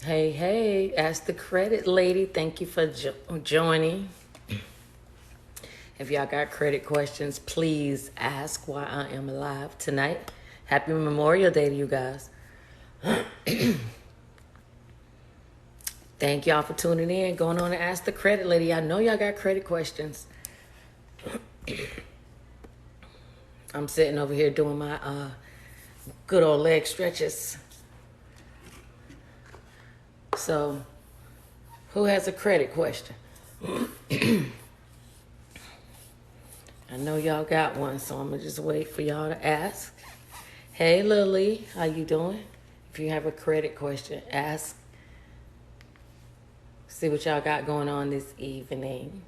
Hey, hey, ask the credit lady. Thank you for joining. If y'all got credit questions, please ask while I am alive tonight. Happy Memorial Day to you guys. Thank y'all for tuning in. Going on and ask the credit lady. I know y'all got credit questions. I'm sitting over here doing my good old leg stretches. So, who has a credit question? I know y'all got one, so I'm gonna just wait for y'all to ask. Hey, Lily, how you doing? If you have a credit question, ask. See what y'all got going on this evening.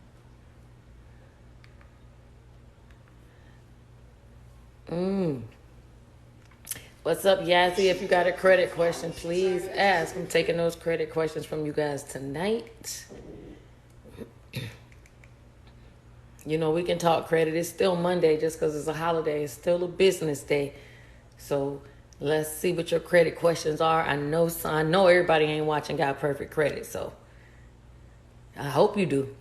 What's up, Yazzie? If you got a credit question, please ask. I'm taking those credit questions from you guys tonight. You know, we can talk credit. It's still Monday just because it's a holiday. It's still a business day. So let's see what your credit questions are. I know everybody ain't watching Got Perfect Credit, so I hope you do.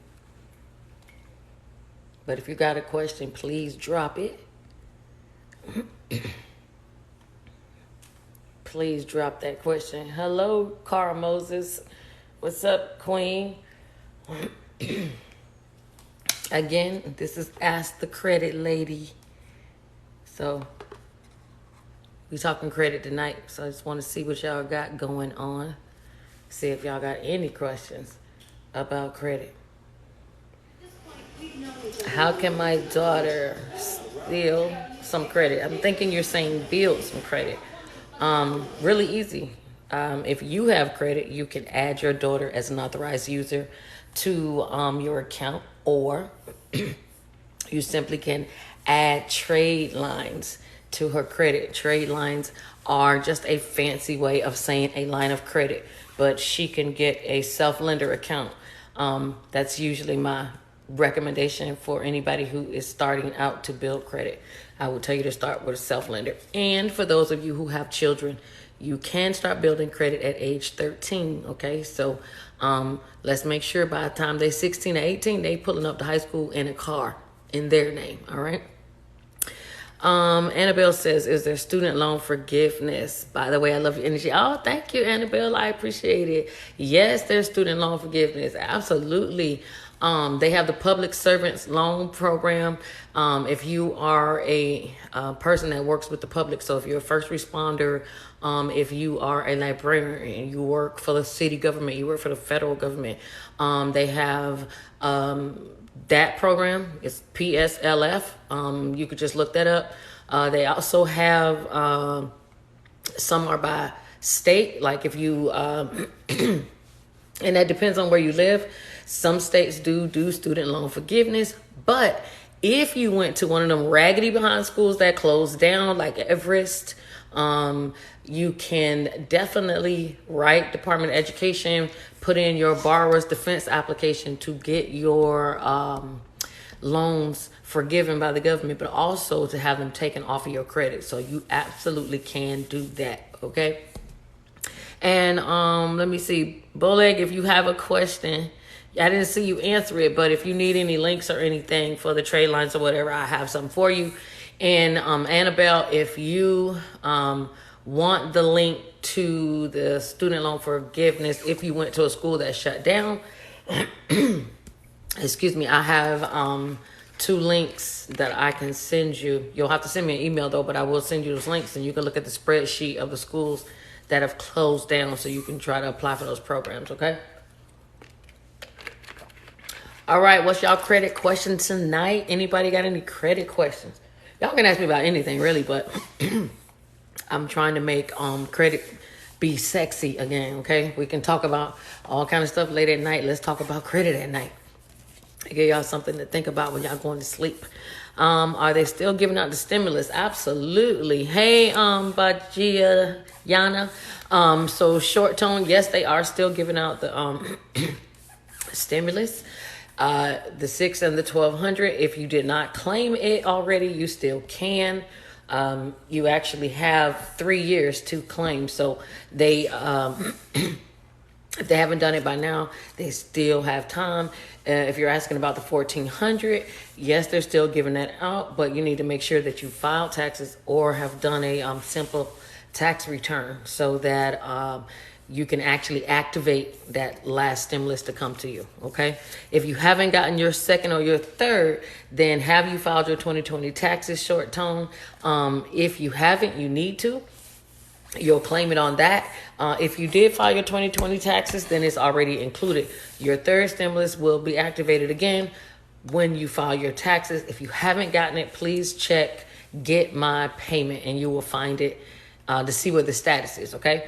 But if you got a question, please drop it. Please drop that question. Hello, Cara Moses. What's up, Queen? Again, this is Ask the Credit Lady. So, we talking credit tonight. So, I just want to see what y'all got going on. See if y'all got any questions about credit. How can my daughter steal some credit? I'm thinking you're saying build some credit. Really easy. If you have credit, you can add your daughter as an authorized user to your account, or you simply can add trade lines to her credit. Trade lines are just a fancy way of saying a line of credit, but she can get a self-lender account. That's usually my recommendation for anybody who is starting out to build credit. I would tell you to start with a self-lender. And for those of you who have children, you can start building credit at age 13, okay? So let's make sure by the time they're 16 or 18, they pulling up to high school in a car in their name, all right? Annabelle says, is there student loan forgiveness? By the way, I love your energy. Oh, thank you, Annabelle. I appreciate it. Yes, there's student loan forgiveness. Absolutely. They have the public servants loan program. If you are a person that works with the public, so if you're a first responder, if you are a librarian, you work for the city government, you work for the federal government, they have that program. It's PSLF. You could just look that up. They also have some are by state, like if you and that depends on where you live. Some states do student loan forgiveness, but if you went to one of them raggedy behind schools that closed down, like Everest, you can definitely write Department of Education, put in your borrower's defense application to get your loans forgiven by the government, but also to have them taken off of your credit. So you absolutely can do that, okay? And let me see, Boleg, if you have a question, I didn't see you answer it, but if you need any links or anything for the trade lines or whatever, I have some for you. And Annabelle, if you want the link to the student loan forgiveness, if you went to a school that shut down, excuse me, I have 2 links that I can send you. You'll have to send me an email though, but I will send you those links, and you can look at the spreadsheet of the schools that have closed down so you can try to apply for those programs, okay? All right, what's y'all credit question tonight? Anybody got any credit questions? Y'all can ask me about anything, really, but I'm trying to make credit be sexy again, okay? We can talk about all kind of stuff late at night. Let's talk about credit at night. Give y'all something to think about when y'all going to sleep. Are they still giving out the stimulus? Absolutely. Hey, Bajia Yana. So short tone, yes, they are still giving out the stimulus. The 6 and the 1200. If you did not claim it already, you still can. You actually have 3 years to claim. So they If they haven't done it by now, they still have time. If you're asking about the 1400, yes, they're still giving that out, but you need to make sure that you filed taxes or have done a simple tax return so that you can actually activate that last stimulus to come to you. Okay. If you haven't gotten your second or your third, then have you filed your 2020 taxes, short tone? If you haven't, you need to. You'll claim it on that. If you did file your 2020 taxes, then it's already included. Your third stimulus will be activated again when you file your taxes. If you haven't gotten it, please check Get My Payment and you will find it to see what the status is, okay?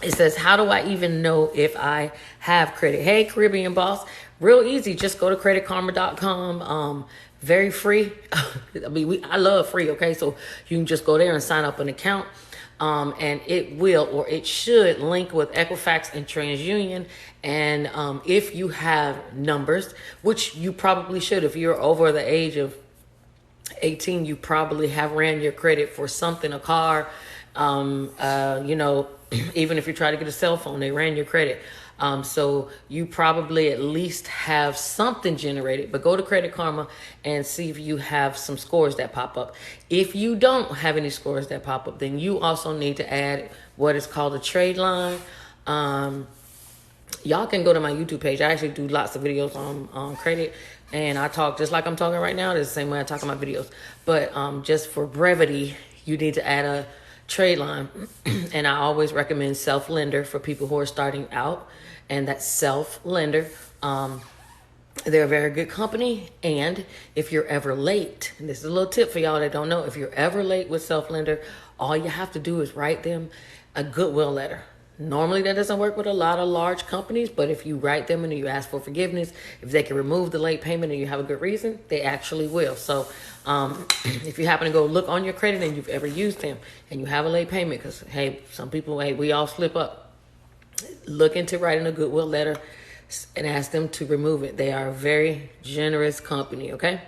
It says, how do I even know if I have credit? Hey, Caribbean Boss. Real easy. Just go to creditkarma.com. Very free. I mean, I love free, okay? So you can just go there and sign up an account. And it will, or it should, link with Equifax and TransUnion. And if you have numbers, which you probably should, if you're over the age of 18, you probably have ran your credit for something, a car, even if you try to get a cell phone, they ran your credit. So you probably at least have something generated, but go to Credit Karma and see if you have some scores that pop up. If you don't have any scores that pop up, then you also need to add what is called a trade line. Y'all can go to my YouTube page. I actually do lots of videos on credit, and I talk just like I'm talking right now. It's the same way I talk in my videos. But just for brevity, you need to add a trade line. And I always recommend Self-Lender for people who are starting out. And that's Self-Lender. They're a very good company. And if you're ever late, and this is a little tip for y'all that don't know, if you're ever late with Self-Lender, all you have to do is write them a goodwill letter. Normally that doesn't work with a lot of large companies, but if you write them and you ask for forgiveness, if they can remove the late payment and you have a good reason, they actually will. So if you happen to go look on your credit and you've ever used them and you have a late payment, because, hey, some people, we all slip up, look into writing a goodwill letter and ask them to remove it. They are a very generous company, okay?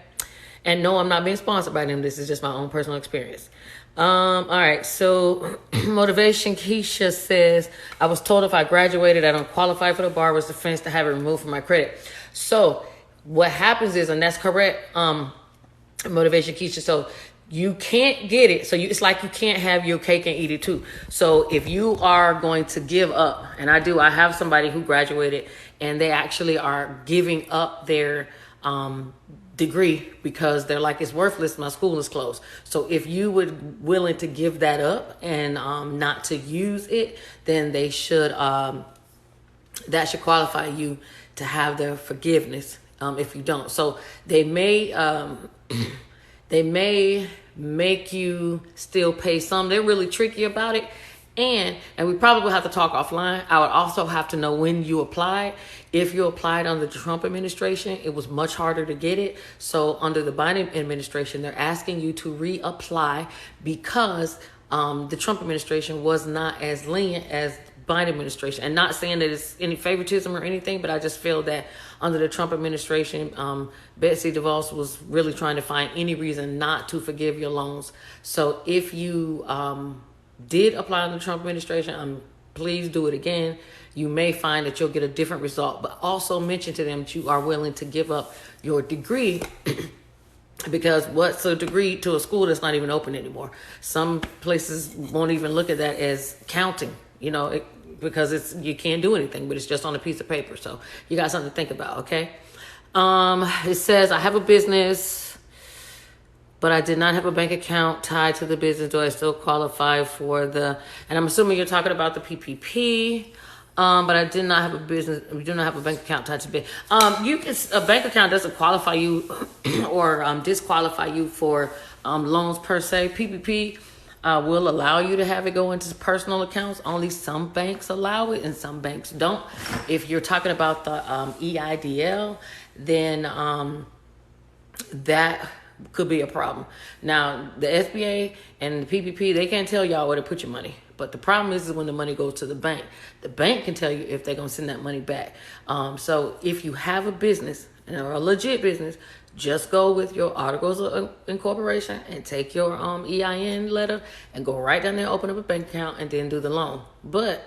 And no, I'm not being sponsored by them. This is just my own personal experience. All right, so Motivation Keisha says, I was told if I graduated, I don't qualify for the barber's defense to have it removed from my credit. So what happens is, and that's correct, Motivation Keisha, so you can't get it. So it's like you can't have your cake and eat it too. So if you are going to give up, and I have somebody who graduated and they actually are giving up their degree because they're like, it's worthless, my school is closed. So if you would willing to give that up and not to use it, then they should that should qualify you to have their forgiveness if you don't. So they may make you still pay some. They're really tricky about it. And we probably will have to talk offline. I would also have to know when you applied. If you applied under the Trump administration, it was much harder to get it. So under the Biden administration, they're asking you to reapply because the Trump administration was not as lenient as Biden administration. And not saying that it's any favoritism or anything, but I just feel that under the Trump administration, Betsy DeVos was really trying to find any reason not to forgive your loans. So if you did apply in the Trump administration, please do it again. You may find that you'll get a different result, but also mention to them that you are willing to give up your degree because what's a degree to a school that's not even open anymore? Some places won't even look at that as counting, because you can't do anything, but it's just on a piece of paper. So you got something to think about, okay? It says, I have a business, but I did not have a bank account tied to the business. Do I still qualify for and I'm assuming you're talking about the PPP, but I did not have a business. We do not have a bank account tied to the business. A bank account doesn't qualify you or disqualify you for loans per se. PPP will allow you to have it go into personal accounts. Only some banks allow it and some banks don't. If you're talking about the EIDL, then that could be a problem. Now, the SBA and the PPP, they can't tell y'all where to put your money. But the problem is when the money goes to the bank can tell you if they're going to send that money back. So if you have a business, or a legit business, just go with your articles of incorporation and take your EIN letter and go right down there, open up a bank account, and then do the loan. But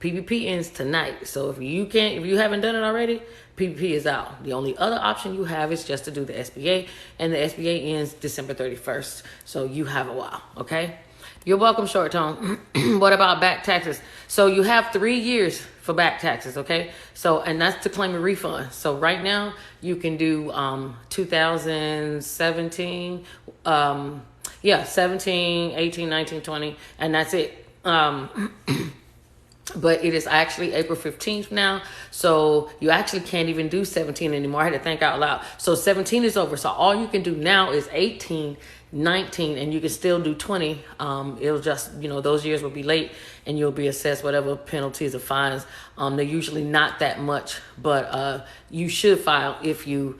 PPP ends tonight. So if you haven't done it already, PPP is out. The only other option you have is just to do the SBA, and the SBA ends December 31st. So you have a while, okay? You're welcome, Short Tone. What about back taxes? So you have 3 years for back taxes, okay? So, and that's to claim a refund. So right now you can do 2017, 17, 18, 19, 20, and that's it. But it is actually April 15th now, so you actually can't even do 17 anymore. I had to think out loud. So 17 is over, so all you can do now is 18, 19, and you can still do 20. It'll just, those years will be late, and you'll be assessed whatever penalties or fines. They're usually not that much, but you should file if you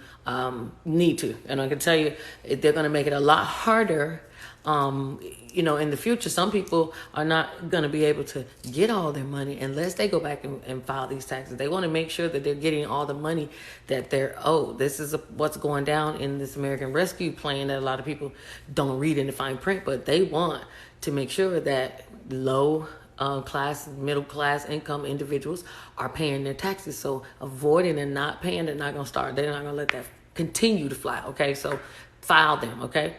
need to. And I can tell you, they're going to make it a lot harder. In the future, some people are not going to be able to get all their money unless they go back and file these taxes. They want to make sure that they're getting all the money that they're owed. This is what's going down in this American Rescue Plan that a lot of people don't read in the fine print, but they want to make sure that low class, middle class income individuals are paying their taxes. So avoiding and not paying, they're not going to let that continue to fly. Okay. So file them. Okay.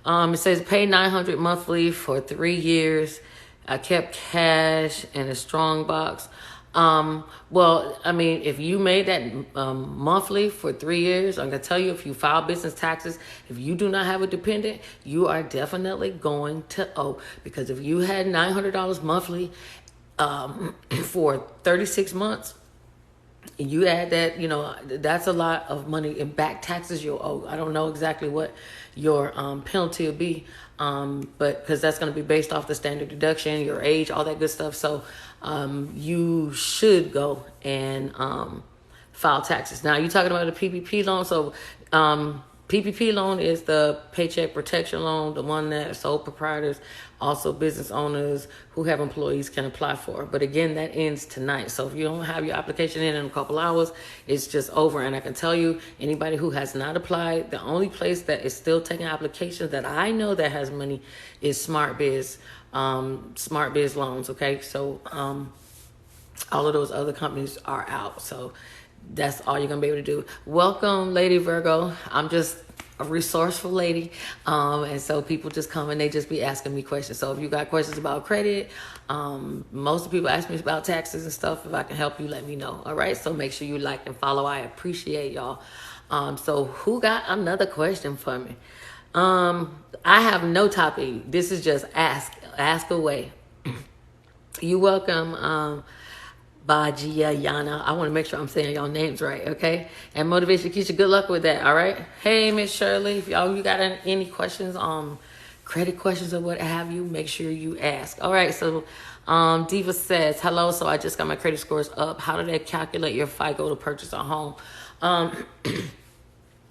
It says pay $900 monthly for 3 years. I kept cash in a strong box. If you made that monthly for 3 years, I'm going to tell you, if you file business taxes, if you do not have a dependent, you are definitely going to owe. Because if you had $900 monthly for 36 months, you add that, that's a lot of money in back taxes you'll owe. I don't know exactly what your penalty will be, but because that's going to be based off the standard deduction, your age, all that good stuff. So you should go and file taxes. Now, you're talking about a PPP loan. So PPP loan is the Paycheck Protection Loan, the one that sole proprietors, also business owners who have employees can apply for. But again, that ends tonight. So if you don't have your application in a couple hours, it's just over. And I can tell you, anybody who has not applied, the only place that is still taking applications that I know that has money is Smart Biz loans. Okay. So all of those other companies are out. So that's all you're going to be able to do. Welcome, Lady Virgo. I'm just a resourceful lady. And so people just come and they just be asking me questions. So if you got questions about credit, most of the people ask me about taxes and stuff. If I can help you, let me know. All right. So make sure you like and follow. I appreciate y'all. So who got another question for me? I have no topic. This is just ask away. You welcome. Bajia Yana. I want to make sure I'm saying y'all names right, okay? And Motivation Keisha, good luck with that, all right? Hey, Miss Shirley, if you got any questions, credit questions or what have you, make sure you ask. All right, so Diva says, hello, so I just got my credit scores up. How do they calculate your FICO to purchase a home?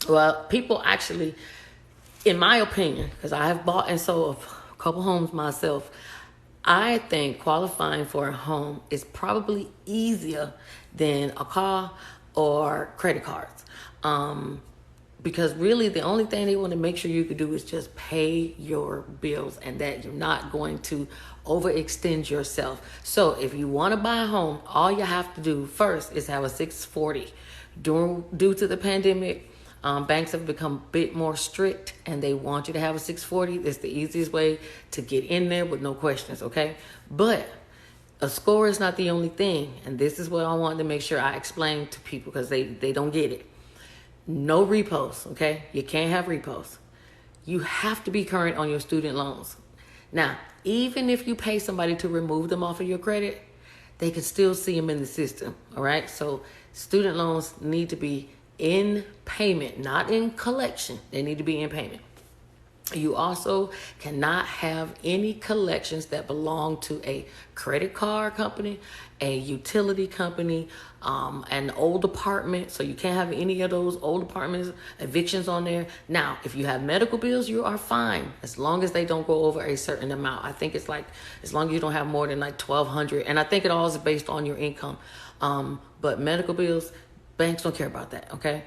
Well, people actually, in my opinion, because I have bought and sold a couple homes myself, I think qualifying for a home is probably easier than a car or credit cards. Because really the only thing they want to make sure you can do is just pay your bills and that you're not going to overextend yourself. So if you want to buy a home, all you have to do first is have a 640. Due to the pandemic, banks have become a bit more strict and they want you to have a 640. It's the easiest way to get in there with no questions, okay? But a score is not the only thing. And this is what I wanted to make sure I explain to people because they don't get it. No repos, okay? You can't have repos. You have to be current on your student loans. Now, even if you pay somebody to remove them off of your credit, they can still see them in the system, all right? So student loans need to be in payment, not in collection. They need to be in payment. You also cannot have any collections that belong to a credit card company, a utility company, an old apartment. So you can't have any of those old apartments, evictions on there. Now, if you have medical bills, you are fine as long as they don't go over a certain amount. I think it's like as long as you don't have more than like $1,200, and I think it all is based on your income. But medical bills, banks don't care about that, okay?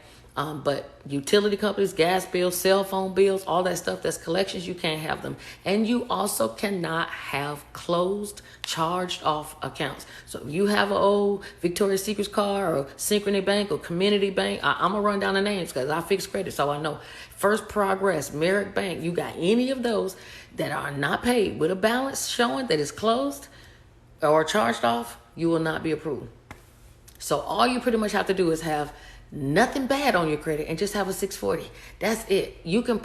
But utility companies, gas bills, cell phone bills, all that stuff, that's collections, you can't have them. And you also cannot have closed, charged off accounts. So if you have an old Victoria's Secret card or Synchrony Bank or Community Bank, I'm going to run down the names because I fix credit, so I know. First Progress, Merrick Bank, you got any of those that are not paid with a balance showing that it's closed or charged off, you will not be approved. So all you pretty much have to do is have nothing bad on your credit and just have a 640. That's it. You can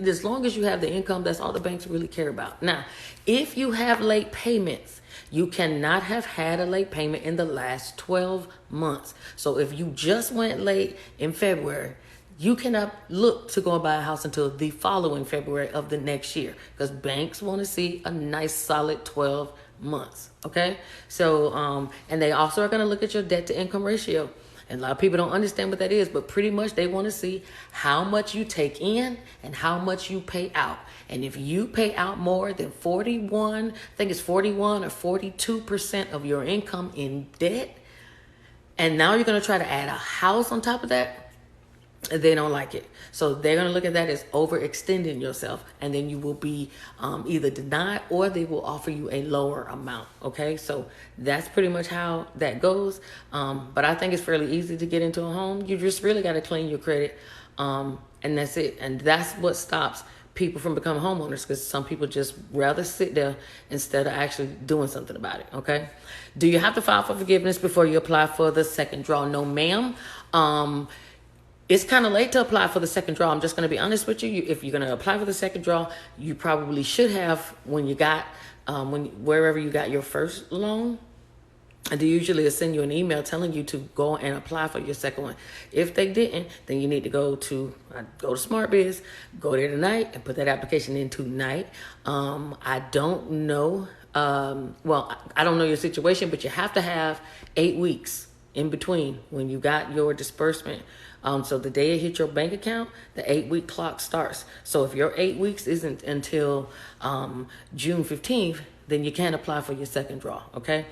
as long as you have the income, that's all the banks really care about. Now, if you have late payments, you cannot have had a late payment in the last 12 months. So if you just went late in February, you cannot look to go and buy a house until the following February of the next year, because banks want to see a nice solid 12 months. Okay. So, and they also are going to look at your debt to income ratio. And a lot of people don't understand what that is, but pretty much they want to see how much you take in and how much you pay out. And if you pay out more than 41 or 42% of your income in debt, and now you're going to try to add a house on top of that, they don't like it. So they're going to look at that as overextending yourself, and then you will be either denied or they will offer you a lower amount. Okay, so that's pretty much how that goes. But I think it's fairly easy to get into a home. You just really got to clean your credit, and that's it. And that's what stops people from becoming homeowners, because some people just rather sit there instead of actually doing something about it. Okay, do you have to file for forgiveness before you apply for the second draw? No, ma'am. It's kind of late to apply for the second draw. I'm just going to be honest with you. If you're going to apply for the second draw, you probably should have when you got, wherever you got your first loan. And they usually send you an email telling you to go and apply for your second one. If they didn't, then you need to go to SmartBiz, go there tonight and put that application in tonight. I don't know. I don't know your situation, but you have to have 8 weeks in between when you got your disbursement. So the day it hit your bank account, the 8-week clock starts. So if your 8 weeks isn't until June 15th, then you can't apply for your second draw. Okay.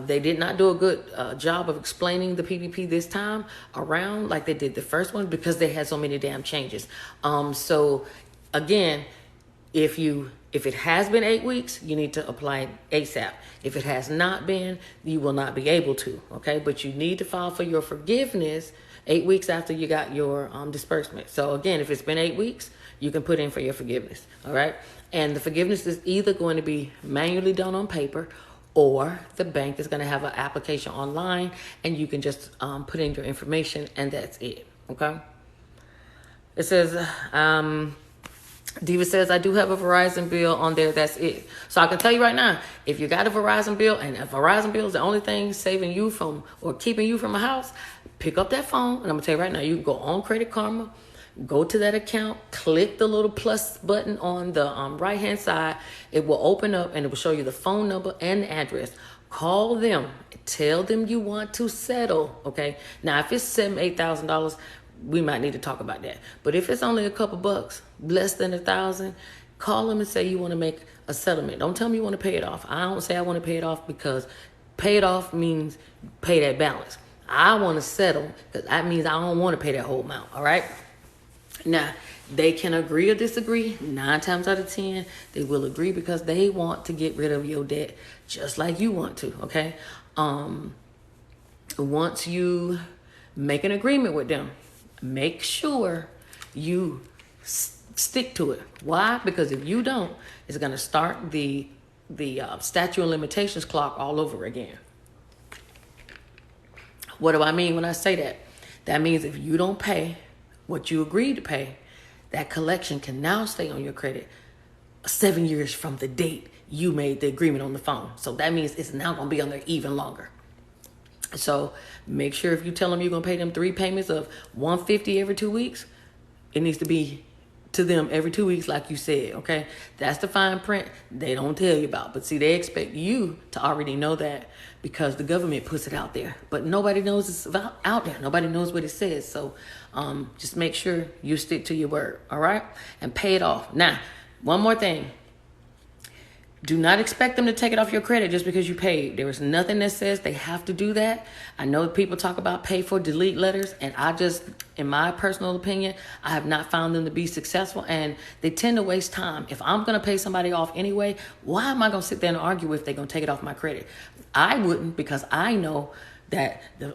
They did not do a good job of explaining the PPP this time around like they did the first one, because they had so many damn changes. So again, if it has been 8 weeks, you need to apply ASAP. If it has not been, you will not be able to. Okay. But you need to file for your forgiveness 8 weeks after you got your disbursement. So again, if it's been 8 weeks, you can put in for your forgiveness. All right. And the forgiveness is either going to be manually done on paper, or the bank is going to have an application online and you can just put in your information and that's it. Okay. It says, Diva says, I do have a Verizon bill on there. That's it. So I can tell you right now, if you got a Verizon bill and a Verizon bill is the only thing saving you from or keeping you from a house, pick up that phone. And I'm going to tell you right now, you can go on Credit Karma, go to that account, click the little plus button on the right-hand side. It will open up and it will show you the phone number and the address. Call them. Tell them you want to settle. Okay. Now, if it's $7,000, $8,000, we might need to talk about that. But if it's only a couple bucks, less than $1,000, call them and say you want to make a settlement. Don't tell me you want to pay it off. I don't say I want to pay it off, because pay it off means pay that balance. I want to settle because that means I don't want to pay that whole amount. All right. Now, they can agree or disagree. 9 times out of 10, they will agree because they want to get rid of your debt just like you want to. Okay. Once you make an agreement with them, make sure you stick to it. Why? Because if you don't, it's going to start the statute of limitations clock all over again. What do I mean when I say that? That means if you don't pay what you agreed to pay, that collection can now stay on your credit 7 years from the date you made the agreement on the phone. So that means it's now going to be on there even longer. So make sure if you tell them you're going to pay them 3 payments of $150 every 2 weeks, it needs to be to them every 2 weeks, like you said. Okay. That's the fine print they don't tell you about. But see, they expect you to already know that because the government puts it out there, but nobody knows it's out there. Nobody knows what it says. So just make sure you stick to your word. All right. And pay it off. Now, one more thing. Do not expect them to take it off your credit just because you paid. There is nothing that says they have to do that. I know people talk about pay for delete letters, and I just, in my personal opinion, I have not found them to be successful, and they tend to waste time. If I'm going to pay somebody off anyway, why am I going to sit there and argue if they're going to take it off my credit? I wouldn't, because I know that the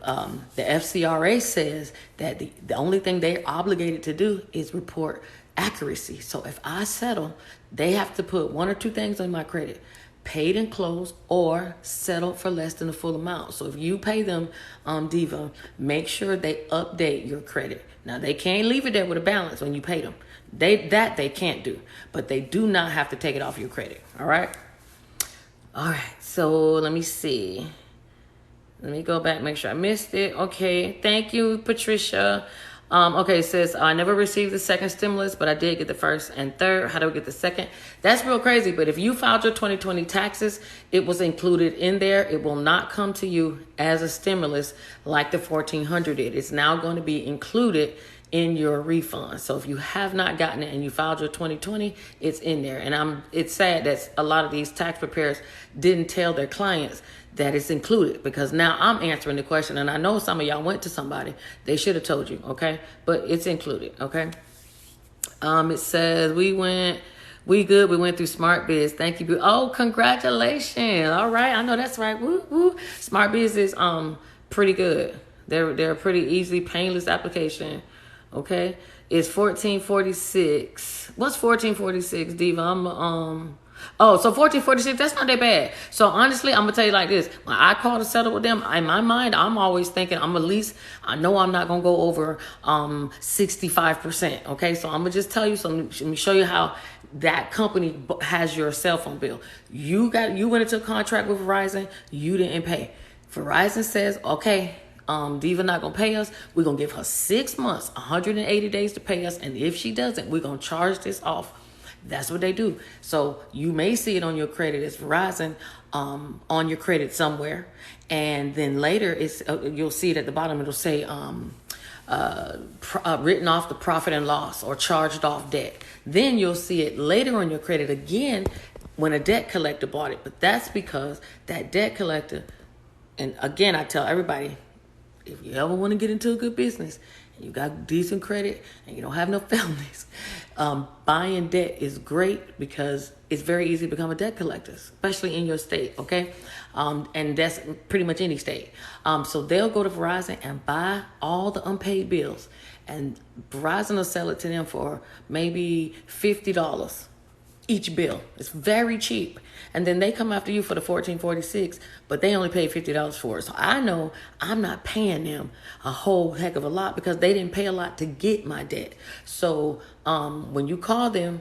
FCRA says that the only thing they're obligated to do is report accuracy. So if I settle, they have to put one or two things on my credit: paid and closed, or settled for less than the full amount. So if you pay them, Diva, make sure they update your credit. Now, they can't leave it there with a balance when you pay them. They can't do, but they do not have to take it off your credit. All right. So let me see. Let me go back, make sure I missed it. Okay, thank you, Patricia. Okay, it says, I never received the second stimulus, but I did get the first and third. How do we get the second? That's real crazy, but if you filed your 2020 taxes, it was included in there. It will not come to you as a stimulus like the $1,400 did. It's now going to be included in your refund. So if you have not gotten it and you filed your 2020, it's in there. And it's sad that a lot of these tax preparers didn't tell their clients that it's included, because now I'm answering the question, and I know some of y'all went to somebody. They should have told you, okay? But it's included, okay? It says we went through Smart Biz. Thank you. Oh, congratulations. All right. I know that's right. Woo, woo. Smart Biz is pretty good. They're a pretty easy, painless application. Okay. It's 1446. What's 1446, Diva? So 1446, that's not that bad. So honestly, I'm gonna tell you like this: when I call to settle with them, in my mind, I'm always thinking I know I'm not gonna go over 65%. Okay, so I'm gonna just tell you. So let me show you how that company has your cell phone bill. You went into a contract with Verizon, you didn't pay. Verizon says, okay, Diva not gonna pay us. We're gonna give her 6 months, 180 days to pay us, and if she doesn't, we're gonna charge this off. That's what they do. So you may see it on your credit as Verizon, on your credit somewhere, and then later you'll see it at the bottom. It'll say written off the profit and loss or charged off debt. Then you'll see it later on your credit again when a debt collector bought it. But that's because that debt collector, and again, I tell everybody, if you ever want to get into a good business, you got decent credit and you don't have no felonies, buying debt is great because it's very easy to become a debt collector, especially in your state, okay? And that's pretty much any state. So they'll go to Verizon and buy all the unpaid bills, and Verizon will sell it to them for maybe $50 each bill. It's very cheap. And then they come after you for the $1,446, but they only paid $50 for it. So I know I'm not paying them a whole heck of a lot because they didn't pay a lot to get my debt. So when you call them,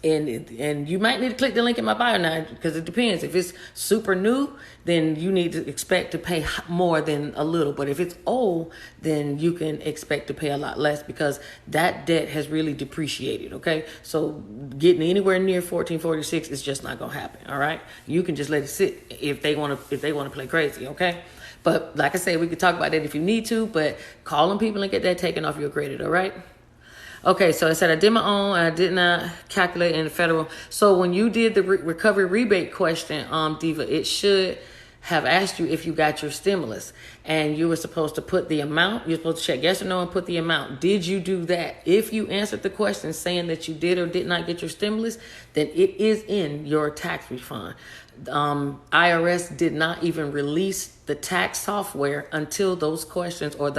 and you might need to click the link in my bio now, because it depends. If it's super new, then you need to expect to pay more than a little. But if it's old, then you can expect to pay a lot less because that debt has really depreciated, okay? So getting anywhere near 1446 is just not going to happen, all right? You can just let it sit if they want to play crazy, okay? But like I said, we could talk about that if you need to, but calling people and get that taken off your credit, all right? Okay, so I said I did my own, and I did not calculate in the federal. So when you did the recovery rebate question, Diva, it should have asked you if you got your stimulus, and you were supposed to put the amount. You're supposed to check yes or no and put the amount. Did you do that? If you answered the question saying that you did or did not get your stimulus, then it is in your tax refund. IRS did not even release the tax software until those questions or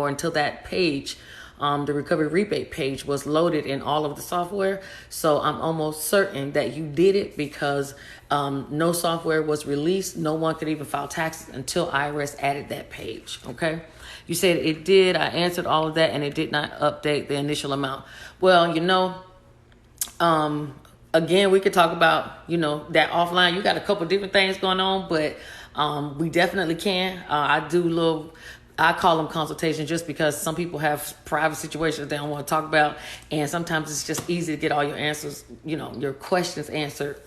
until that page, the recovery rebate page, was loaded in all of the software. So I'm almost certain that you did it because no software was released. No one could even file taxes until IRS added that page. Okay. You said it did. I answered all of that, and it did not update the initial amount. Well, again, we could talk about, that offline. You got a couple different things going on, but we definitely can. I call them consultations just because some people have private situations they don't want to talk about. And sometimes it's just easy to get all your answers, your questions answered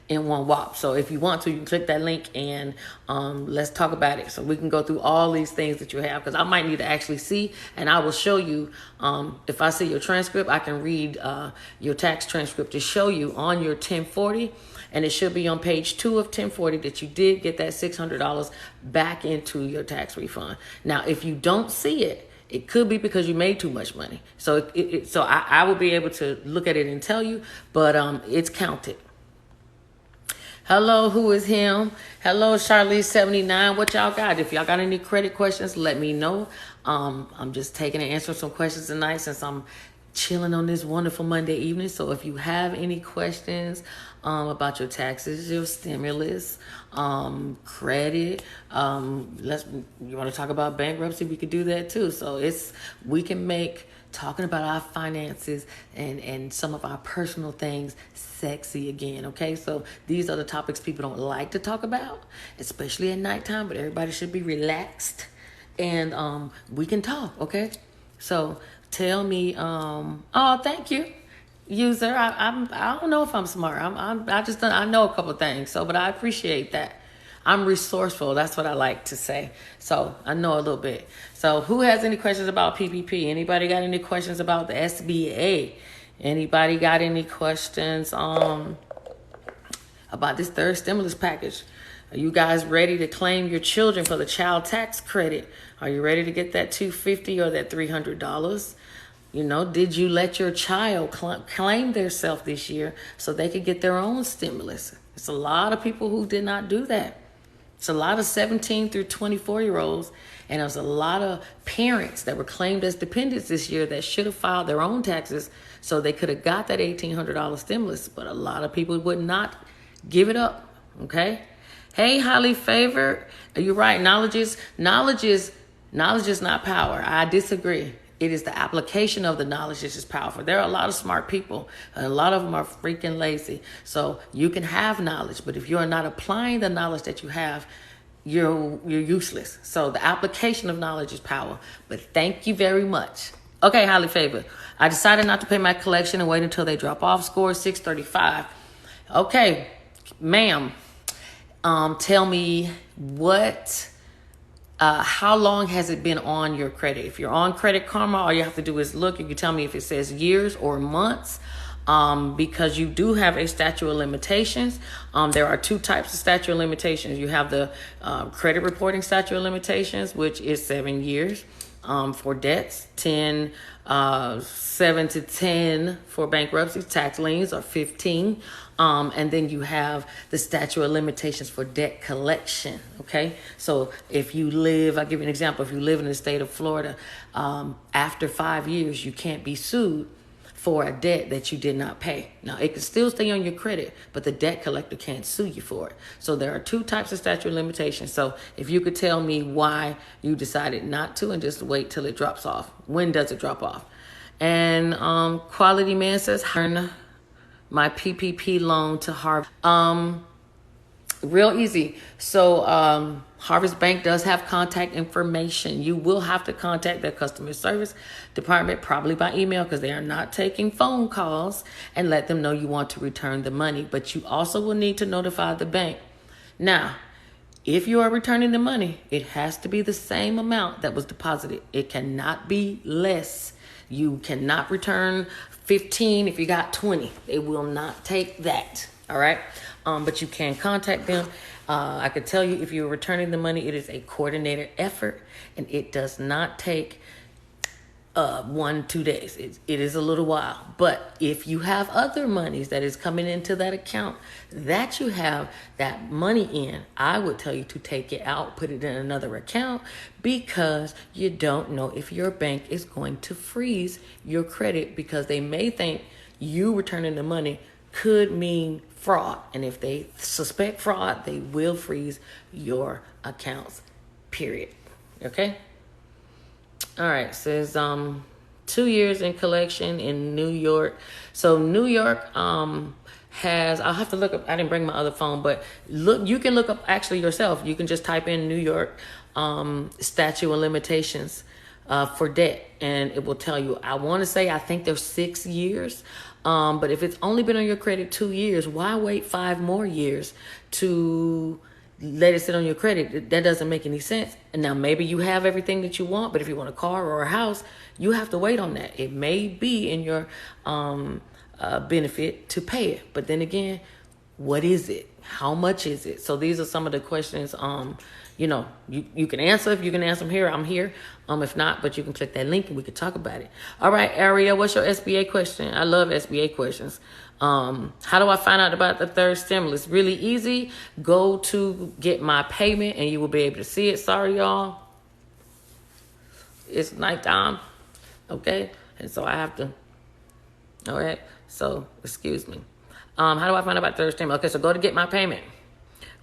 in one whop. So if you want to, you can click that link and let's talk about it. So we can go through all these things that you have, because I might need to actually see, and I will show you. If I see your transcript, I can read your tax transcript to show you on your 1040. And it should be on page 2 of 1040 that you did get that $600 back into your tax refund. Now, if you don't see it, it could be because you made too much money. So I will be able to look at it and tell you, but it's counted. Hello, who is him? Hello, Charlize79. What y'all got? If y'all got any credit questions, let me know. I'm just taking and answering some questions tonight since I'm chilling on this wonderful Monday evening. So if you have any questions about your taxes, your stimulus, credit, you want to talk about bankruptcy, we could do that too. So we can make talking about our finances and some of our personal things sexy again, okay? So these are the topics people don't like to talk about, especially at nighttime, but everybody should be relaxed and we can talk, okay? So tell me, oh, thank you, user. I don't know if I'm smart. I know a couple things, but I appreciate that. I'm resourceful. That's what I like to say. So I know a little bit. So who has any questions about PPP? Anybody got any questions about the SBA? Anybody got any questions about this third stimulus package? Are you guys ready to claim your children for the child tax credit? Are you ready to get that $250 or that $300? You know, did you let your child claim their self this year so they could get their own stimulus? It's a lot of people who did not do that. It's a lot of 17 through 24-year-olds, and there's a lot of parents that were claimed as dependents this year that should have filed their own taxes so they could have got that $1,800 stimulus, but a lot of people would not give it up, okay? Hey, highly favored, you're right. Knowledge is not power. I disagree. It is the application of the knowledge that is powerful. There are a lot of smart people, and a lot of them are freaking lazy. So you can have knowledge, but if you're not applying the knowledge that you have, you're useless. So the application of knowledge is power. But thank you very much. Okay, highly favored. I decided not to pay my collection and wait until they drop off. Score 635. Okay, ma'am. Tell me what. How long has it been on your credit? If you're on Credit Karma, all you have to do is look. You can tell me if it says years or months, because you do have a statute of limitations. There are two types of statute of limitations. You have the credit reporting statute of limitations, which is 7 years for debts, 7 to 10 for bankruptcy. Tax liens are 15. And then you have the statute of limitations for debt collection, okay? So if you live, I'll give you an example. If you live in the state of Florida, after 5 years, you can't be sued for a debt that you did not pay. Now, it can still stay on your credit, but the debt collector can't sue you for it. So there are two types of statute of limitations. So if you could tell me why you decided not to and just wait till it drops off. When does it drop off? And Quality Man says, my PPP loan to Harvest. Real easy. So Harvest Bank does have contact information. You will have to contact their customer service department, probably by email, because they are not taking phone calls, and let them know you want to return the money. But you also will need to notify the bank. Now, if you are returning the money, it has to be the same amount that was deposited. It cannot be less. You cannot return 15 if you got 20. They will not take that. All right. But you can contact them. I could tell you if you're returning the money, it is a coordinated effort, and it does not take 1-2 days. It is a little while. But if you have other monies that is coming into that account that you have that money in, I would tell you to take it out, put it in another account, because you don't know if your bank is going to freeze your credit, because they may think you returning the money could mean fraud. And if they suspect fraud, they will freeze your accounts, period. Okay? All right, says 2 years in collection in New York. So New York has, I'll have to look up, I didn't bring my other phone, but look, you can look up actually yourself. You can just type in New York statute of limitations for debt, and it will tell you. I want to say, I think there's 6 years, but if it's only been on your credit 2 years, why wait 5 more years to let it sit on your credit? That doesn't make any sense. And now maybe you have everything that you want, but if you want a car or a house, you have to wait on that. It may be in your benefit to pay it, but then again, What is it? How much is it? So these are some of the questions. You can answer. If you can answer them here, I'm here. If not, but you can click that link and we can talk about it. All right, Ariel, what's your SBA question? I love SBA questions. How do I find out about the third stimulus? Really easy. Go to get my payment and you will be able to see it. Sorry, y'all. It's nighttime. Okay. And so I have to. All right. So excuse me. How do I find out about third stimulus? Okay. So go to get my payment.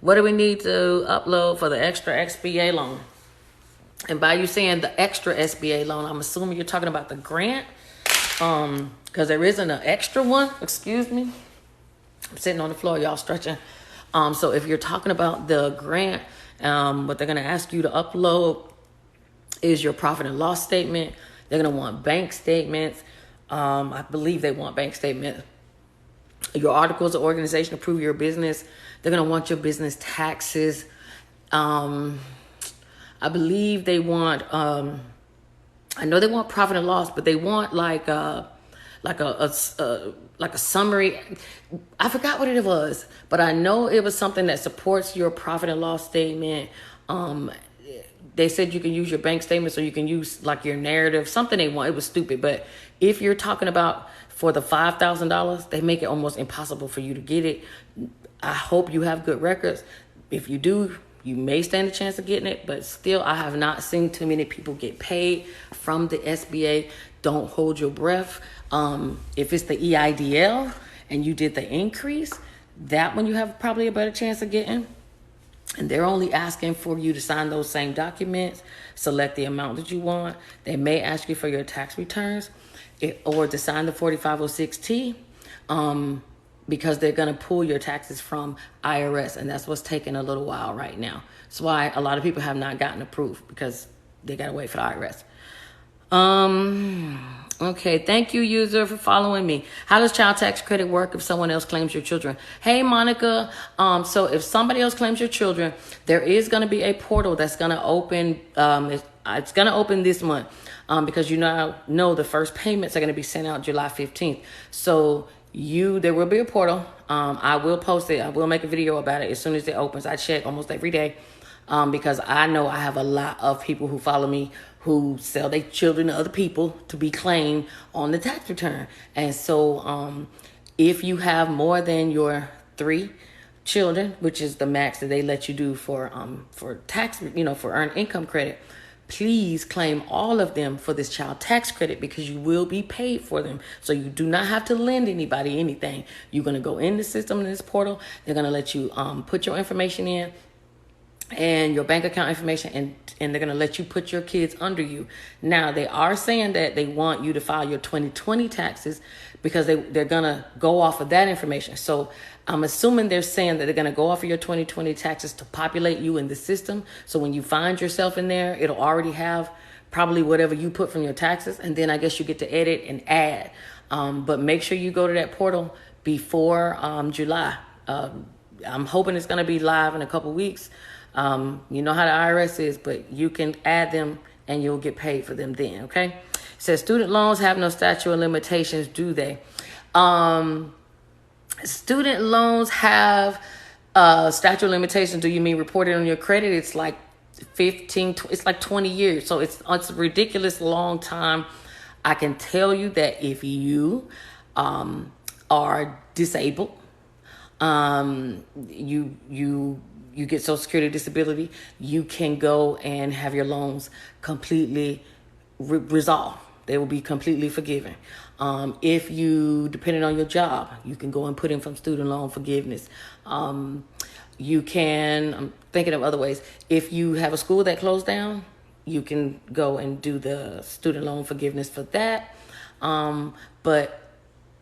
What do we need to upload for the extra SBA loan? And by you saying the extra SBA loan, I'm assuming you're talking about the grant. Because there isn't an extra one. Excuse me. I'm sitting on the floor, y'all stretching. So if you're talking about the grant, what they're going to ask you to upload is your profit and loss statement. They're going to want bank statements. I believe they want bank statements. Your articles of organization to prove your business. They're going to want your business taxes. I believe they want, I know they want profit and loss, but they want like a summary. I forgot what it was, but I know it was something that supports your profit and loss statement. They said you can use your bank statement, so you can use like your narrative, something they want. It was stupid, but if you're talking about for the $5,000, they make it almost impossible for you to get it. I hope you have good records. If you do, you may stand a chance of getting it, but still, I have not seen too many people get paid from the SBA. Don't hold your breath. If it's the EIDL and you did the increase, that one you have probably a better chance of getting. And they're only asking for you to sign those same documents, select the amount that you want. They may ask you for your tax returns or to sign the 4506T because they're going to pull your taxes from IRS. And that's what's taking a little while right now. That's why a lot of people have not gotten approved because they got to wait for the IRS. Okay, thank you, user, for following me. How does child tax credit work if someone else claims your children? Hey, Monica. So if somebody else claims your children, there is going to be a portal that's going to open. It's going to open this month because you now know the first payments are going to be sent out July 15th. So there will be a portal. I will post it. I will make a video about it as soon as it opens. I check almost every day because I know I have a lot of people who follow me who sell their children to other people to be claimed on the tax return. And so if you have more than your 3 children, which is the max that they let you do for tax, for earned income credit, please claim all of them for this child tax credit because you will be paid for them. So you do not have to lend anybody anything. You're going to go in the system, in this portal. They're going to let you put your information in and your bank account information, and they're going to let you put your kids under you. Now, they are saying that they want you to file your 2020 taxes because they're going to go off of that information. So I'm assuming they're saying that they're going to go off of your 2020 taxes to populate you in the system. So when you find yourself in there, it'll already have probably whatever you put from your taxes. And then I guess you get to edit and add. But make sure you go to that portal before July. I'm hoping it's going to be live in a couple weeks. You know how the IRS is, but you can add them and you'll get paid for them then, okay? It says student loans have no statute of limitations, do they? Student loans have statute of limitations. Do you mean reported on your credit? It's like 20 years. So it's a ridiculous long time. I can tell you that if you are disabled, you get Social Security disability, you can go and have your loans completely resolved. They will be completely forgiven. If you, depending on your job, you can go and put in from student loan forgiveness. You can, I'm thinking of other ways. If you have a school that closed down, you can go and do the student loan forgiveness for that. But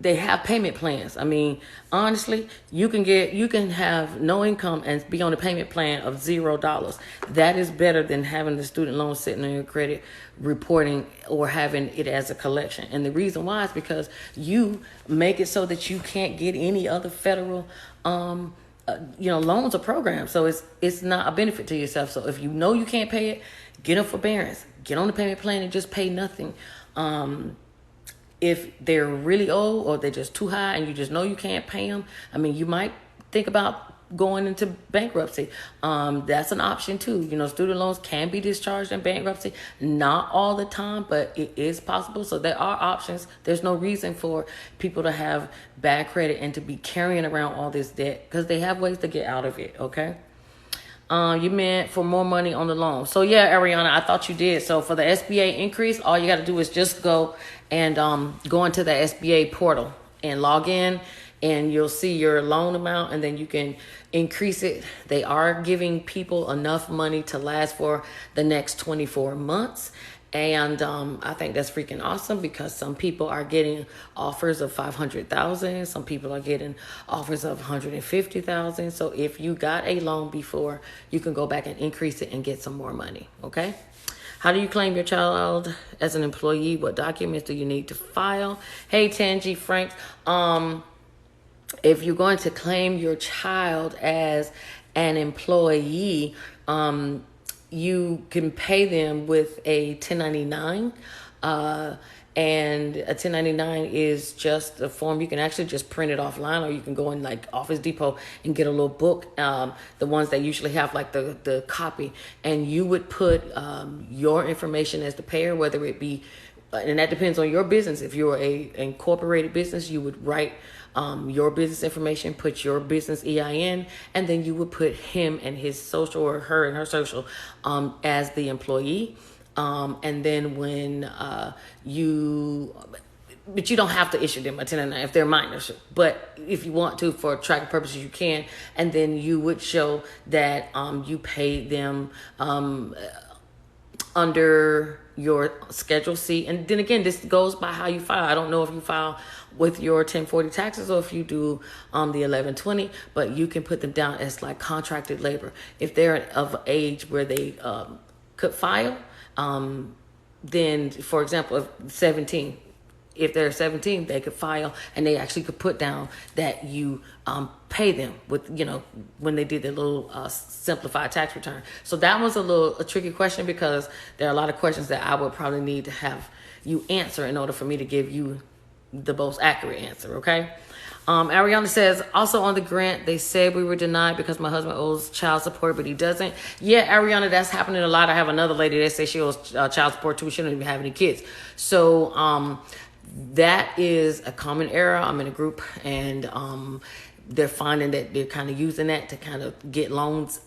they have payment plans. I mean, honestly, you can have no income and be on a payment plan of $0. That is better than having the student loan sitting on your credit reporting or having it as a collection. And the reason why is because you make it so that you can't get any other federal loans or programs. So it's not a benefit to yourself. So if you know you can't pay it, get a forbearance, get on the payment plan and just pay nothing. If they're really old or they're just too high and you just know you can't pay them, I mean, you might think about going into bankruptcy. That's an option too. Student loans can be discharged in bankruptcy, not all the time, but it is possible. So there are options. There's no reason for people to have bad credit and to be carrying around all this debt, because they have ways to get out of it. Okay. You meant for more money on the loan. So yeah, Ariana, I thought you did. So for the SBA increase, all you got to do is just go and go into the SBA portal and log in, and you'll see your loan amount, and then you can increase it. They are giving people enough money to last for the next 24 months. And I think that's freaking awesome, because some people are getting offers of $500,000. Some people are getting offers of $150,000. So if you got a loan before, you can go back and increase it and get some more money. Okay. How do you claim your child as an employee? What documents do you need to file? Hey, Tangi Franks. If you're going to claim your child as an employee, you can pay them with a 1099. And a 1099 is just a form. You can actually just print it offline, or you can go in like Office Depot and get a little book, the ones that usually have like the copy, and you would put your information as the payer, whether it be, and that depends on your business. If you're a incorporated business, you would write your business information, put your business EIN, and then you would put him and his social, or her and her social, as the employee. And then when but you don't have to issue them a 1099 if they're minors. But if you want to, for tracking purposes, you can. And then you would show that you paid them under your Schedule C. And then again, this goes by how you file. I don't know if you file with your 1040 taxes or if you do the 1120, but you can put them down as like contracted labor. If they're of age where they could file, then, for example, if they're 17, they could file, and they actually could put down that you pay them with, when they did their little simplified tax return. So that was a tricky question, because there are a lot of questions that I would probably need to have you answer in order for me to give you the most accurate answer, okay? Ariana says, also on the grant, they said we were denied because my husband owes child support, but he doesn't. Yeah, Ariana, that's happening a lot. I have another lady that says she owes child support too. She doesn't even have any kids. So that is a common error. I'm in a group, and they're finding that they're kind of using that to kind of get loans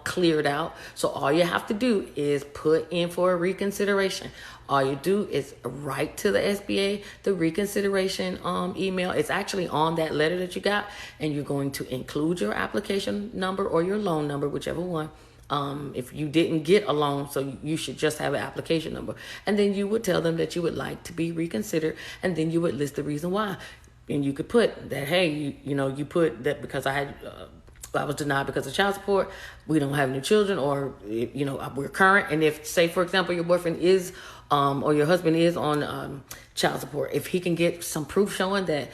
cleared out. So all you have to do is put in for a reconsideration. All you do is write to the SBA, the reconsideration email. It's actually on that letter that you got, and you're going to include your application number or your loan number, whichever one. If you didn't get a loan, so you should just have an application number. And then you would tell them that you would like to be reconsidered, and then you would list the reason why. And you could put that, hey, you put that because I was denied because of child support. We don't have any children, or, we're current. And if, say, for example, your boyfriend is, or your husband is on child support, if he can get some proof showing that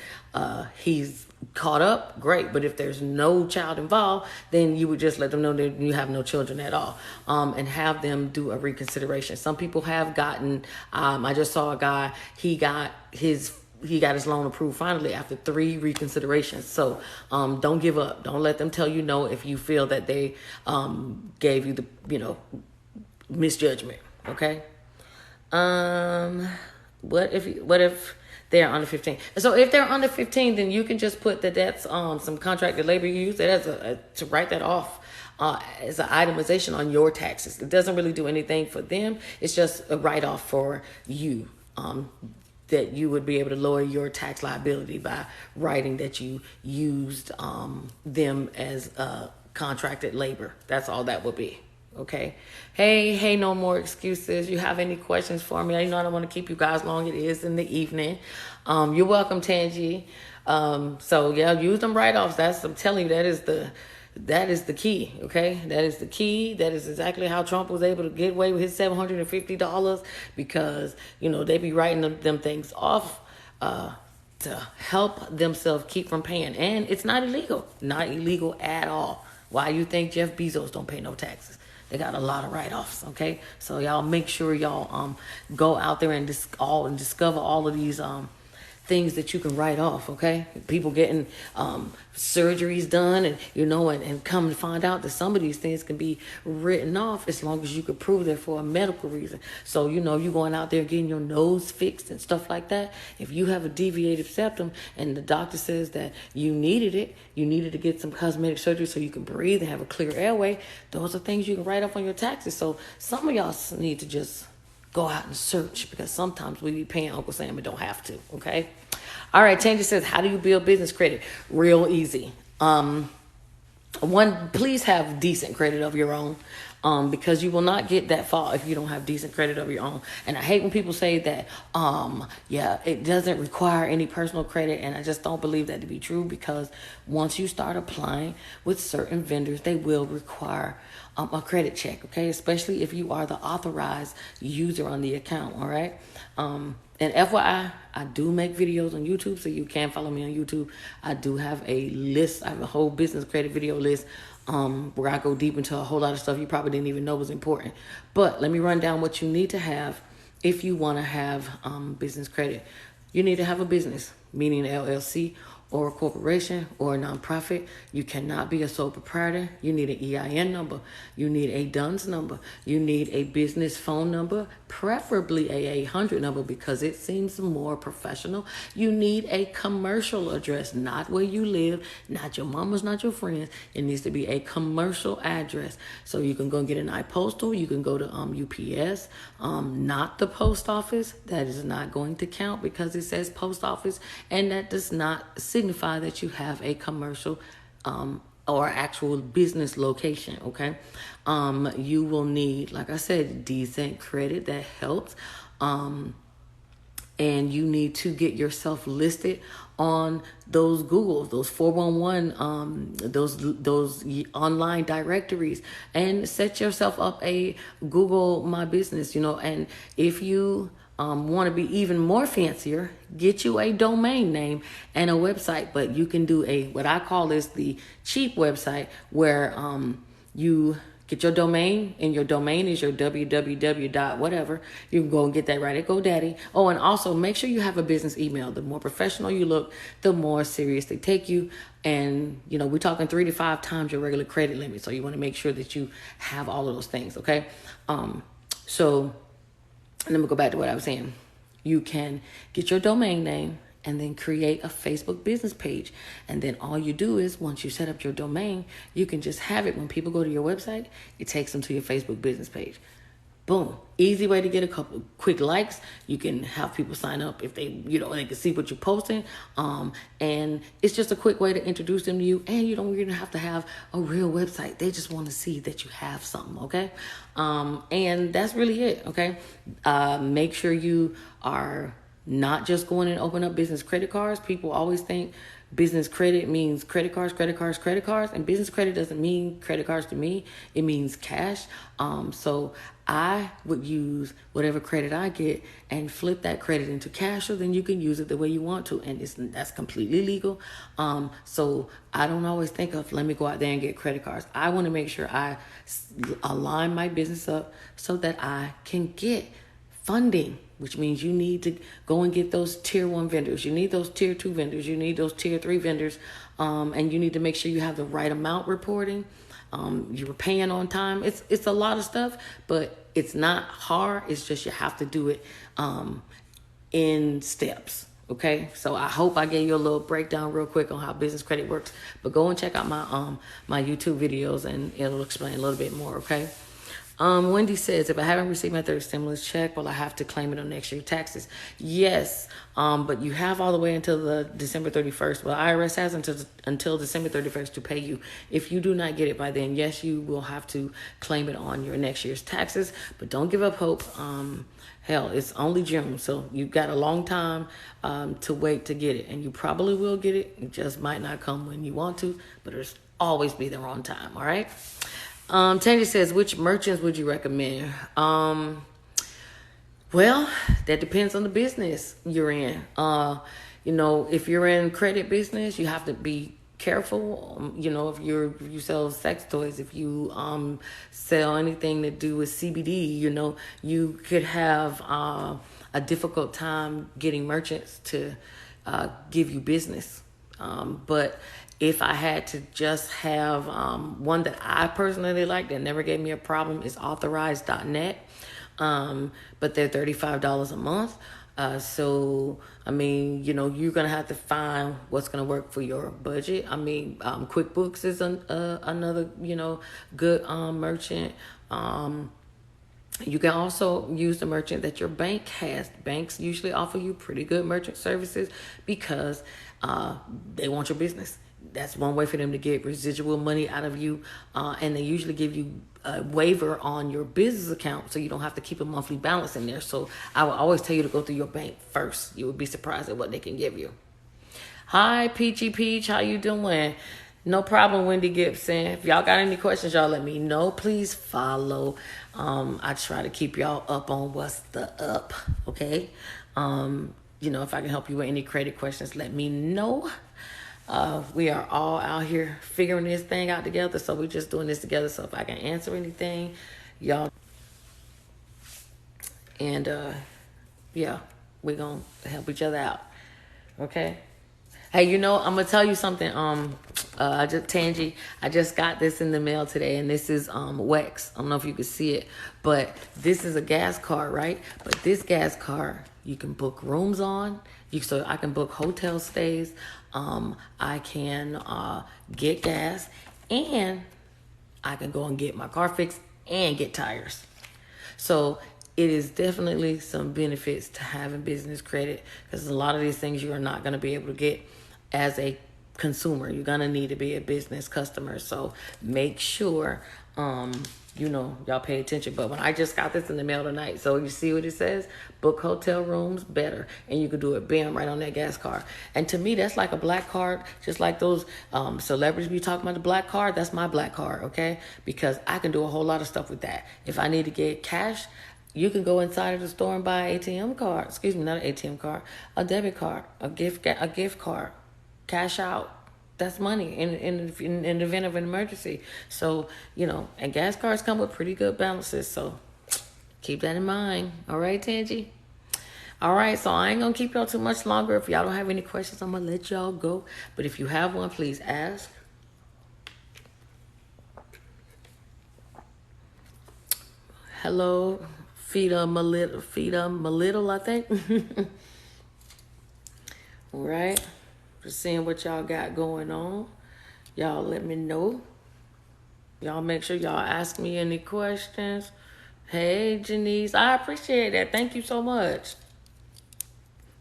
he's caught up, great. But if there's no child involved, then you would just let them know that you have no children at all, and have them do a reconsideration. Some people have gotten, I just saw a guy, he got his loan approved finally after 3 reconsiderations. So don't give up. Don't let them tell you no if you feel that they gave you the misjudgment. Okay. What if they're under 15? So if they're under 15, then you can just put that that's some contracted labor. You use that as to write that off as an itemization on your taxes. It doesn't really do anything for them. It's just a write-off for you. That you would be able to lower your tax liability by writing that you used them as contracted labor. That's all that would be. Okay. Hey, no more excuses. You have any questions for me? I know I don't want to keep you guys long. It is in the evening. You're welcome, Tangi. So yeah, use them write-offs. I'm telling you, that is the key. Okay. That is the key. That is exactly how Trump was able to get away with his $750, because, they be writing them things off, to help themselves keep from paying. And it's not illegal at all. Why you think Jeff Bezos don't pay no taxes? They got a lot of write-offs, okay? So y'all make sure y'all go out there and discover all of these things that you can write off, okay? People getting surgeries done, and and come to find out that some of these things can be written off as long as you can prove that for a medical reason. So, you going out there getting your nose fixed and stuff like that. If you have a deviated septum and the doctor says that you needed to get some cosmetic surgery so you can breathe and have a clear airway, those are things you can write off on your taxes. So some of y'all need to just go out and search, because sometimes we be paying Uncle Sam and don't have to, okay? All right, Tangy says, how do you build business credit? Real easy. Please have decent credit of your own, because you will not get that far if you don't have decent credit of your own. And I hate when people say that, it doesn't require any personal credit, and I just don't believe that to be true, because once you start applying with certain vendors, they will require a credit check, okay? Especially if you are the authorized user on the account, all right? And FYI, I do make videos on YouTube, so you can follow me on YouTube. I do have a list. I have a whole business credit video list where I go deep into a whole lot of stuff you probably didn't even know was important. But let me run down what you need to have if you want to have business credit. You need to have a business, meaning an LLC or a corporation or a nonprofit. You cannot be a sole proprietor. You need an EIN number. You need a DUNS number. You need a business phone number, preferably a 800 number, because it seems more professional. You need a commercial address, not where you live, not your mama's, not your friends. It needs to be a commercial address. So you can go and get an iPostal. You can go to UPS, not the post office. That is not going to count because it says post office, and that does not signify that you have a commercial or actual business location, okay? You will need, like I said, decent credit. That helps. And you need to get yourself listed on those Googles, those 411, those online directories, and set yourself up a Google My Business, and if you want to be even more fancier, get you a domain name and a website. But you can do what I call this the cheap website, where you get your domain, and your domain is your www dot whatever. You can go and get that right at GoDaddy. Oh, and also make sure you have a business email. The more professional you look, the more serious they take you. And, we're talking 3 to 5 times your regular credit limit. So you want to make sure that you have all of those things, okay? So let me go back to what I was saying. You can get your domain name and then create a Facebook business page. And then all you do is, once you set up your domain, you can just have it. When people go to your website, it takes them to your Facebook business page. Boom. Easy way to get a couple quick likes. You can have people sign up if they, they can see what you're posting. And it's just a quick way to introduce them to you. And you don't even have to have a real website. They just want to see that you have something, okay? And that's really it, okay? Make sure you are not just going and open up business credit cards. People always think business credit means credit cards, and business credit doesn't mean credit cards to me. It means cash. So I would use whatever credit I get and flip that credit into cash, so then you can use it the way you want to, and that's completely legal. So I don't always think of, let me go out there and get credit cards. I want to make sure I align my business up so that I can get funding, which means you need to go and get those tier 1 vendors. You need those tier 2 vendors. You need those tier 3 vendors. And you need to make sure you have the right amount reporting. You were paying on time. It's a lot of stuff, but it's not hard. It's just you have to do it in steps. Okay, so I hope I gave you a little breakdown real quick on how business credit works. But go and check out my YouTube videos, and it'll explain a little bit more. Okay. Wendy says, if I haven't received my third stimulus check, will I have to claim it on next year's taxes? Yes, but you have all the way until the December 31st. Well, IRS has until December 31st to pay you. If you do not get it by then, yes, you will have to claim it on your next year's taxes. But don't give up hope. Hell, it's only June, so you've got a long time to wait to get it. And you probably will get it. It just might not come when you want to, but it'll always be there on time, all right? Tanya says, which merchants would you recommend? Well, that depends on the business you're in. If you're in credit business, you have to be careful. If you sell sex toys, if you sell anything to do with CBD, you could have a difficult time getting merchants to give you business. But if I had to just have one that I personally like that never gave me a problem, is authorized.net. But they're $35 a month. So, I mean, you know, you're going to have to find what's going to work for your budget. I mean, QuickBooks is another, you know, good merchant. You can also use the merchant that your bank has. Banks usually offer you pretty good merchant services because they want your business. That's one way for them to get residual money out of you. And they usually give you a waiver on your business account so you don't have to keep a monthly balance in there. So I will always tell you to go through your bank first. You would be surprised at what they can give you. Hi, Peachy Peach. How you doing? No problem, Wendy Gibson. If y'all got any questions, y'all let me know. Please follow. I try to keep y'all up on what's the up, okay? You know, if I can help you with any credit questions, let me know. We are all out here figuring this thing out together, so we're just doing this together. So if I can answer anything, y'all. And, yeah, we're going to help each other out, okay? Hey, you know, I'm gonna tell you something. Tangi, I just got this in the mail today, and this is Wex. I don't know if you can see it, but this is a gas card, right? But this gas card, you can book rooms on. So I can book hotel stays. I can get gas, and I can go and get my car fixed and get tires. So it is definitely some benefits to having business credit, because a lot of these things you are not going to be able to get as a consumer. You're going to need to be a business customer. So make sure, you know, y'all pay attention. But when I just got this in the mail tonight, so you see what it says? Book hotel rooms better. And you can do it, bam, right on that gas card. And to me, that's like a black card, just like those celebrities be talking about the black card. That's my black card, okay? Because I can do a whole lot of stuff with that. If I need to get cash, you can go inside of the store and buy an ATM card. Excuse me, not an ATM card, a debit card, a gift card. Cash out. That's money in the event of an emergency. So, you know, and gas cards come with pretty good balances. So keep that in mind. All right, Tangi? All right, so I ain't going to keep y'all too much longer. If y'all don't have any questions, I'm going to let y'all go. But if you have one, please ask. Hello, Fida Malittle, I think. All right. Just seeing what y'all got going on. Y'all let me know. Y'all make sure y'all ask me any questions. Hey, Janice, I appreciate that. Thank you so much.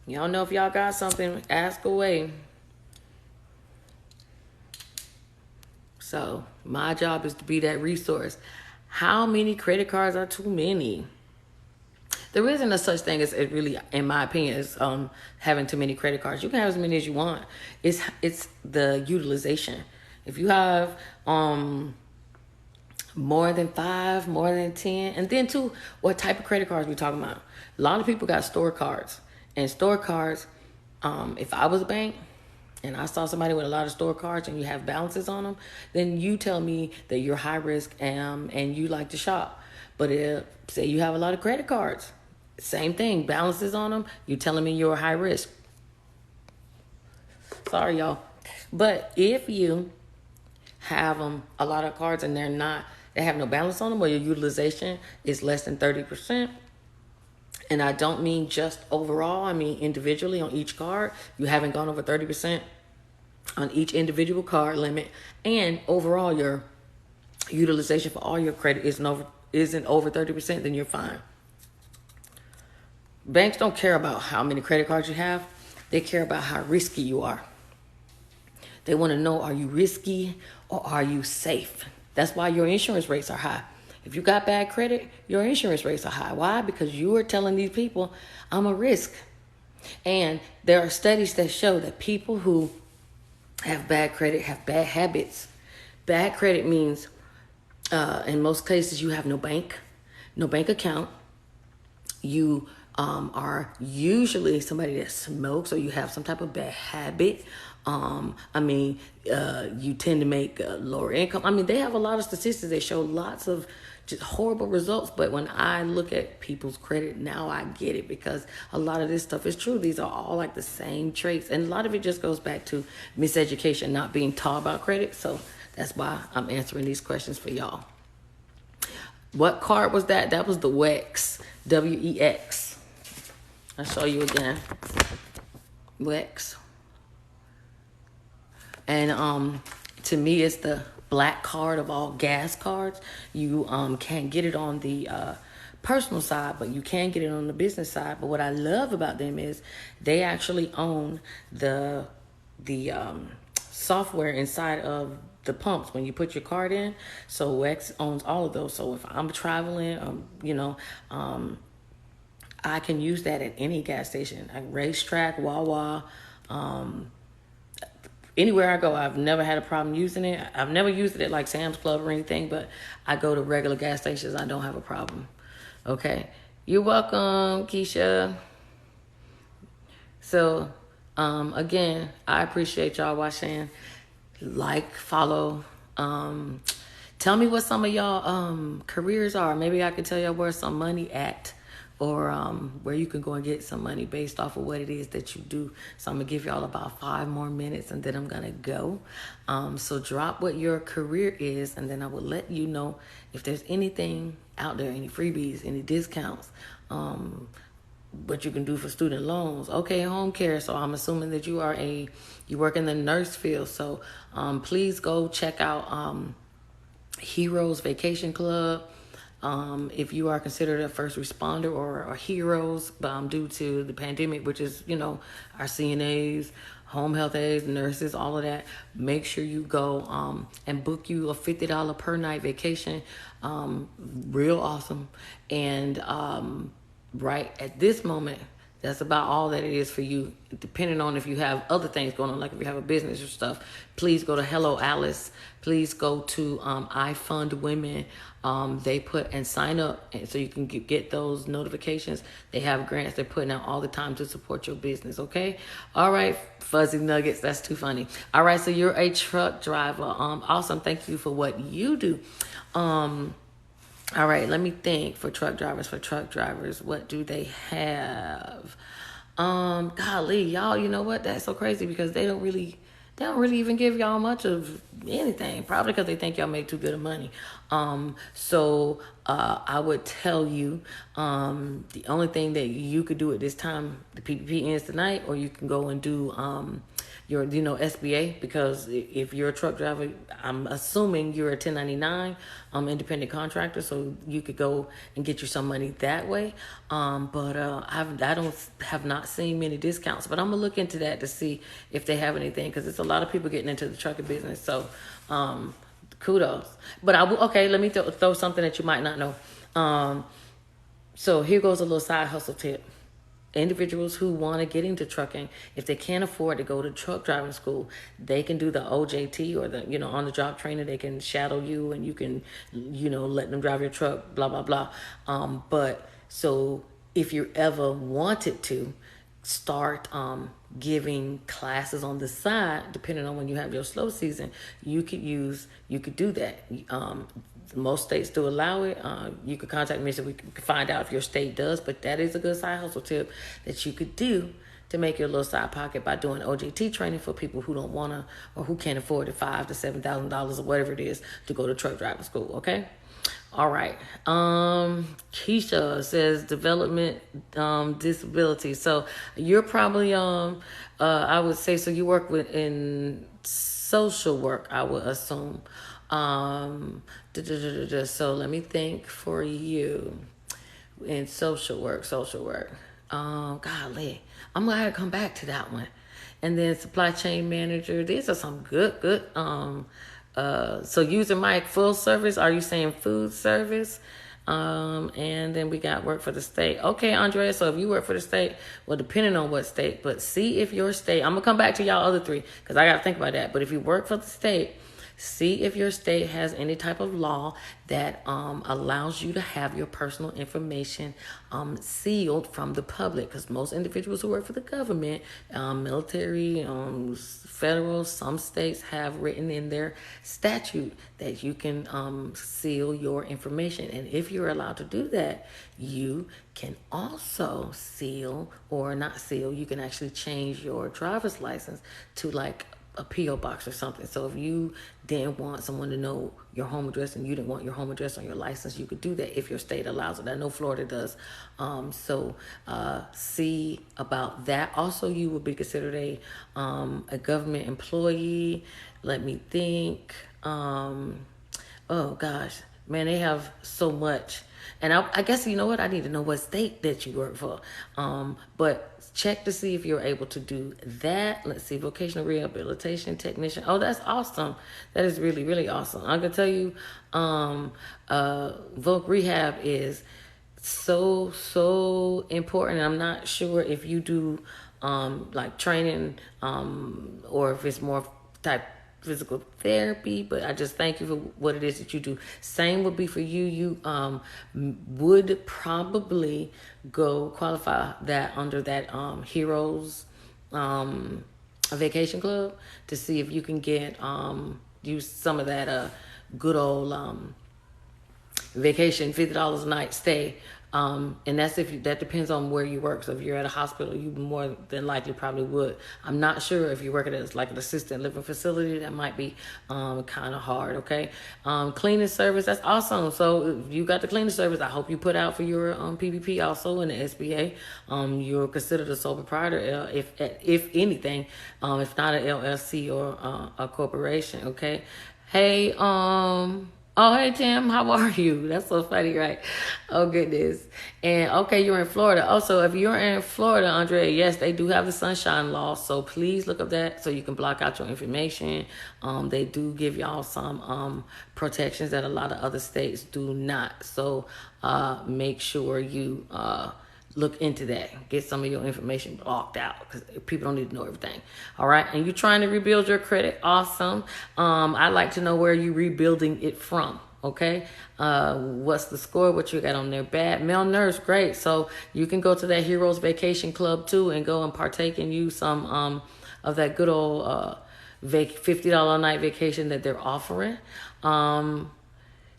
Y'all know if y'all got something, ask away. So my job is to be that resource. How many credit cards are too many? There isn't a such thing as it really, in my opinion, is having too many credit cards. You can have as many as you want. It's the utilization. If you have more than 5, more than 10, and then too, what type of credit cards we talking about? A lot of people got store cards, and store cards. If I was a bank and I saw somebody with a lot of store cards and you have balances on them, then you tell me that you're high risk and you like to shop. But say you have a lot of credit cards. Same thing, balances on them, you telling me you're high risk. Sorry, y'all. But if you have a lot of cards and they have no balance on them, or your utilization is less than 30%, and I don't mean just overall, I mean individually on each card, you haven't gone over 30% on each individual card limit, and overall your utilization for all your credit isn't over 30%, then you're fine. Banks don't care about how many credit cards you have. They care about how risky you are. They want to know, are you risky or are you safe? That's why your insurance rates are high. If you got bad credit, your insurance rates are high. Why? Because you are telling these people, I'm a risk. And there are studies that show that people who have bad credit have bad habits. Bad credit means, in most cases, you have no bank account. You are usually somebody that smokes, or you have some type of bad habit. You tend to make lower income. I mean, they have a lot of statistics that show lots of just horrible results. But when I look at people's credit now, I get it, because a lot of this stuff is true. These are all like the same traits, and a lot of it just goes back to miseducation, not being taught about credit. So that's why I'm answering these questions for y'all. What card was that? That was the WEX. WEX. I'll show you again. WEX. And to me, it's the black card of all gas cards. You can't get it on the personal side, but you can get it on the business side. But what I love about them is they actually own the software inside of the pumps when you put your card in. So WEX owns all of those. So if I'm traveling, I can use that at any gas station, like Racetrack, Wawa, anywhere I go. I've never had a problem using it. I've never used it at like Sam's Club or anything, but I go to regular gas stations. I don't have a problem. Okay. You're welcome, Keisha. So, again, I appreciate y'all watching. Like, follow. Tell me what some of y'all careers are. Maybe I can tell y'all where some money at, or where you can go and get some money based off of what it is that you do. So I'm going to give y'all about 5 more minutes, and then I'm going to go. So drop what your career is, and then I will let you know if there's anything out there, any freebies, any discounts, what you can do for student loans. Okay, home care. So I'm assuming that you work in the nurse field. So please go check out Heroes Vacation Club. If you are considered a first responder or heroes due to the pandemic, which is, our CNAs, home health aides, nurses, all of that, make sure you go and book you a $50 per night vacation. Real awesome. And right at this moment, that's about all that it is for you. Depending on if you have other things going on, like if you have a business or stuff, please go to Hello Alice. Please go to I Fund Women. They put and sign up, and so you can get those notifications. They have grants they're putting out all the time to support your business. Okay, all right, fuzzy nuggets. That's too funny. All right, so you're a truck driver. Awesome. Thank you for what you do. All right, let me think. For truck drivers, what do they have? Golly, y'all, you know what? That's so crazy, because they don't really even give y'all much of anything. Probably because they think y'all make too good of money. So I would tell you, the only thing that you could do at this time, the PPP ends tonight, or you can go and do your SBA, because if you're a truck driver, I'm assuming you're a 1099 independent contractor, so you could go and get you some money that way. But I have not seen many discounts, but I'm gonna look into that to see if they have anything, because it's a lot of people getting into the trucking business. So kudos. But let me throw something that you might not know. So here goes a little side hustle tip. Individuals who want to get into trucking, if they can't afford to go to truck driving school, they can do the OJT, or the on the job training. They can shadow you, and you can let them drive your truck, blah blah blah. But so if you ever wanted to start giving classes on the side, depending on when you have your slow season, you could do that. Most states do allow it. You could contact me so we can find out if your state does, but that is a good side hustle tip that you could do to make your little side pocket by doing OJT training for people who don't want to, or who can't afford the $5,000 to $7,000 or whatever it is to go to truck driving school. Okay. All right. Keisha says development disability. So you're probably I would say, so you work in social work, I would assume. So let me think for you in social work. Golly, I'm gonna have to come back to that one. And then supply chain manager. These are some good. So user mic full service. Are you saying food service? And then we got work for the state. Okay, Andrea. So if you work for the state, well, depending on what state, but see if your state. I'm gonna come back to y'all other three, because I gotta think about that. But if you work for the state, See if your state has any type of law that allows you to have your personal information sealed from the public, because most individuals who work for the government, military, federal, some states have written in their statute that you can seal your information. And if you're allowed to do that, you can also seal, or not seal, you can actually change your driver's license to like a P.O. box or something. So if you didn't want someone to know your home address and you didn't want your home address on your license, you could do that if your state allows it. I know Florida does. So see about that. Also, you would be considered a government employee. Let me think. Oh gosh, man, they have so much. And I guess, you know what? I need to know what state that you work for. But check to see if you're able to do that. Let's see, vocational rehabilitation technician. Oh, that's awesome. That is really, really awesome. I'm going to tell you, voc rehab is so important. I'm not sure if you do like training or if it's more type physical therapy, but I just thank you for what it is that you do. Same would be for you. You would probably go qualify that under that Heroes Vacation Club to see if you can get use some of that good old vacation, $50 a night stay. And that's that depends on where you work. So if you're at a hospital, you more than likely probably would. I'm not sure if you're working at like an assisted living facility, that might be kind of hard. Okay. Cleaning service, that's awesome. So if you got the cleaning service, I hope you put out for your PPP also in the SBA. You're considered a sole proprietor if anything, if not an LLC or a corporation. Okay. Hey, oh, hey, Tim, how are you? That's so funny, right? Oh, goodness. And, okay, you're in Florida. Also, if you're in Florida, Andrea, yes, they do have the sunshine law, so please look up that so you can block out your information. They do give y'all some protections that a lot of other states do not. So make sure you look into that. Get some of your information blocked out because people don't need to know everything. All right. And you're trying to rebuild your credit. Awesome. I'd like to know where you're rebuilding it from. Okay. What's the score? What you got on there? Bad. Male nurse. Great. So you can go to that Heroes Vacation Club too and go and partake and use some of that good old $50 a night vacation that they're offering.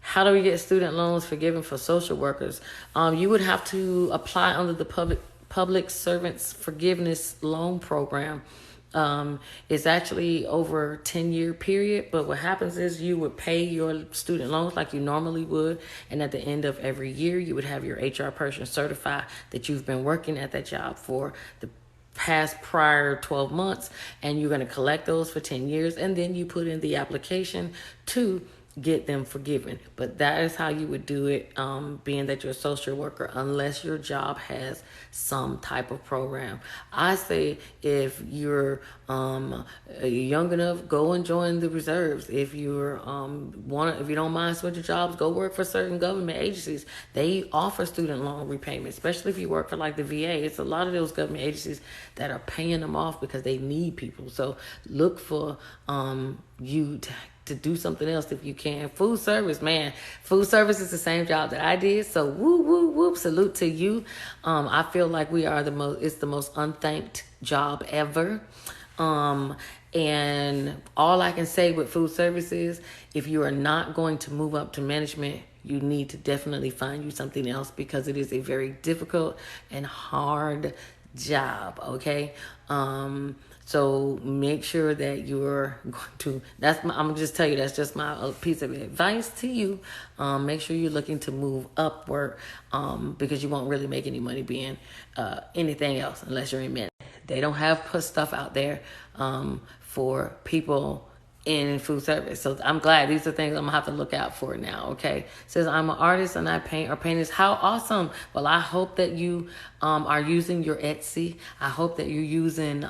How do we get student loans forgiven for social workers? You would have to apply under the public servants forgiveness loan program. It's actually over a 10-year period, but what happens is you would pay your student loans like you normally would, and at the end of every year, you would have your HR person certify that you've been working at that job for the past prior 12 months, and you're going to collect those for 10 years, and then you put in the application to get them forgiven. But that is how you would do it, being that you're a social worker, unless your job has some type of program. I say if you're young enough, go and join the reserves. If you're if you don't mind switching jobs, go work for certain government agencies. They offer student loan repayment, especially if you work for like the VA. It's a lot of those government agencies that are paying them off because they need people. So look for you to do something else if you can. Food service, man. Food service is the same job that I did. So whoop, salute to you. I feel like it's the most unthanked job ever. And all I can say with food service is if you are not going to move up to management, you need to definitely find you something else because it is a very difficult and hard job. Okay. So make sure that you're going to, I'm going to just tell you, that's just my piece of advice to you. Make sure you're looking to move upward because you won't really make any money being anything else unless you're in management. They don't have put stuff out there for people in food service. So I'm glad these are things I'm gonna have to look out for now. Okay. It says I'm an artist and I paint or painters. How awesome. Well, I hope that you are using your Etsy. I hope that you're using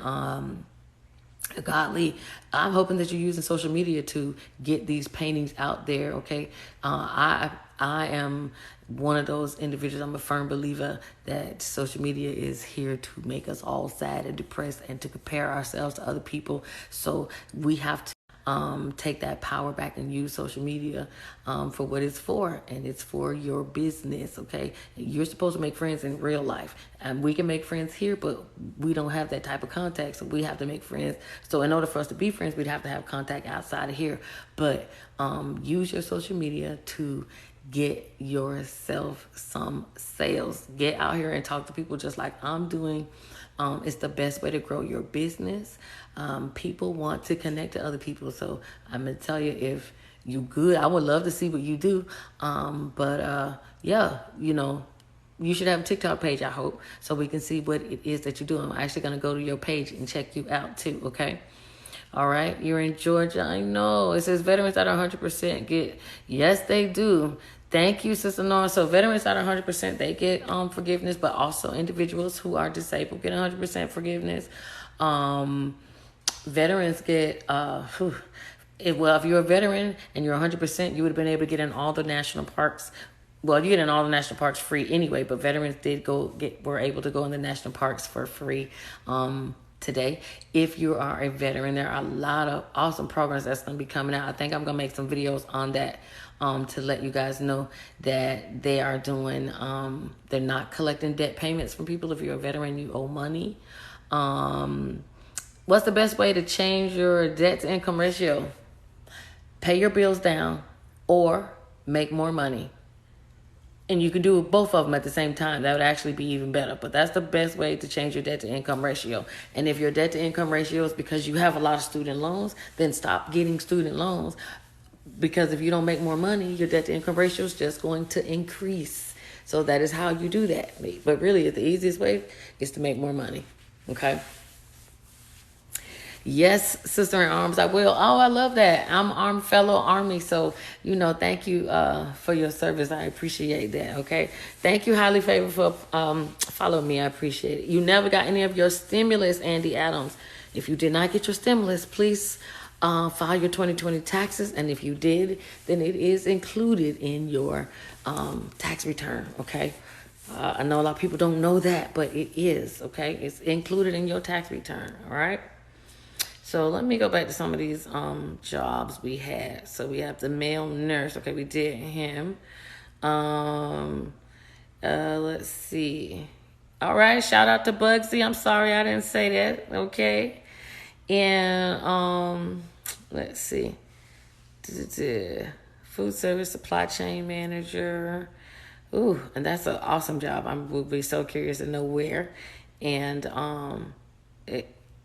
I'm hoping that you're using social media to get these paintings out there. Okay. I am one of those individuals. I'm a firm believer that social media is here to make us all sad and depressed and to compare ourselves to other people. So we have to take that power back and use social media for what it's for, and it's for your business. Okay, you're supposed to make friends in real life, and we can make friends here, but we don't have that type of contact, so we have to make friends. So in order for us to be friends, we'd have to have contact outside of here. But use your social media to get yourself some sales. Get out here and talk to people just like I'm doing. It's the best way to grow your business. People want to connect to other people. So I'm going to tell you, if you good, I would love to see what you do. Yeah, you should have a TikTok page, I hope, so we can see what it is that you're doing. I'm actually going to go to your page and check you out too, okay? All right, you're in Georgia. I know. It says veterans that are 100% get. Yes, they do. Thank you, Sister Nora. So veterans that are 100%, they get forgiveness, but also individuals who are disabled get 100% forgiveness. Veterans get, if you're a veteran and you're 100%, you would have been able to get in all the national parks. Well, you get in all the national parks free anyway, but veterans were able to go in the national parks for free. Today, if you are a veteran, there are a lot of awesome programs that's going to be coming out. I think I'm going to make some videos on that to let you guys know that they are doing, they're not collecting debt payments from people. If you're a veteran, you owe money. What's the best way to change your debt to income ratio? Pay your bills down or make more money. And you can do both of them at the same time. That would actually be even better. But that's the best way to change your debt to income ratio. And if your debt to income ratio is because you have a lot of student loans, then stop getting student loans. Because if you don't make more money, your debt to income ratio is just going to increase. So that is how you do that. But really, the easiest way is to make more money. Okay? Yes, Sister in Arms, I will. Oh, I love that. I'm fellow Army, so, thank you for your service. I appreciate that, okay? Thank you, Highly Favored, for following me. I appreciate it. You never got any of your stimulus, Andy Adams. If you did not get your stimulus, please file your 2020 taxes, and if you did, then it is included in your tax return, okay? I know a lot of people don't know that, but it is, okay? It's included in your tax return, all right? So let me go back to some of these jobs we had. So we have the male nurse. Okay, we did him. Let's see. All right, shout out to Bugsy. I'm sorry I didn't say that. Okay. And let's see. Food service supply chain manager. Ooh, and that's an awesome job. I would be so curious to know where. And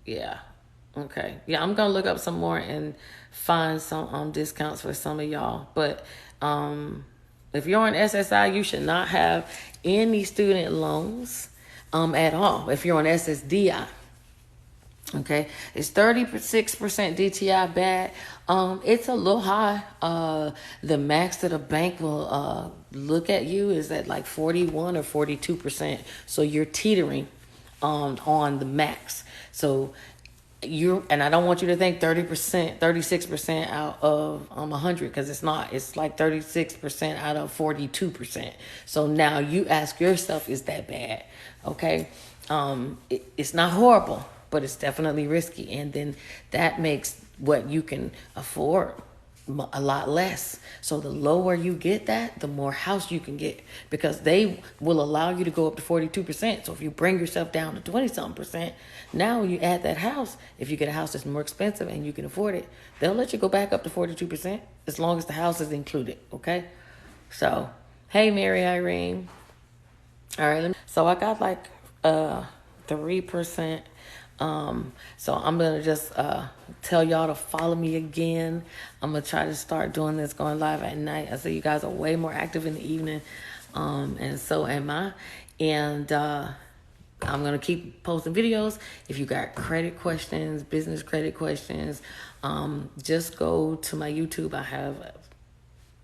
yeah. Okay. Yeah, I'm going to look up some more and find some discounts for some of y'all. But if you're on SSI, you should not have any student loans at all. If you're on SSDI. Okay. It's 36% DTI bad. It's a little high. The max that a bank will look at you is at like 41 or 42%. So you're teetering on the max. So and I don't want you to think 30%, 36% out of 100, because it's not. It's like 36% out of 42%. So now you ask yourself, is that bad? Okay. It's not horrible, but it's definitely risky. And then that makes what you can afford a lot less. So the lower you get that, the more house you can get, because they will allow you to go up to 42%. So if you bring yourself down to 20-something%, now you add that house. If you get a house that's more expensive and you can afford it, they'll let you go back up to 42% as long as the house is included. Okay. So, hey, Mary Irene. All right. So I got like 3%. So I'm going to just tell y'all to follow me again. I'm going to try to start doing this, going live at night. I see you guys are way more active in the evening, and so am I. And I'm going to keep posting videos. If you got credit questions, business credit questions, just go to my YouTube. I have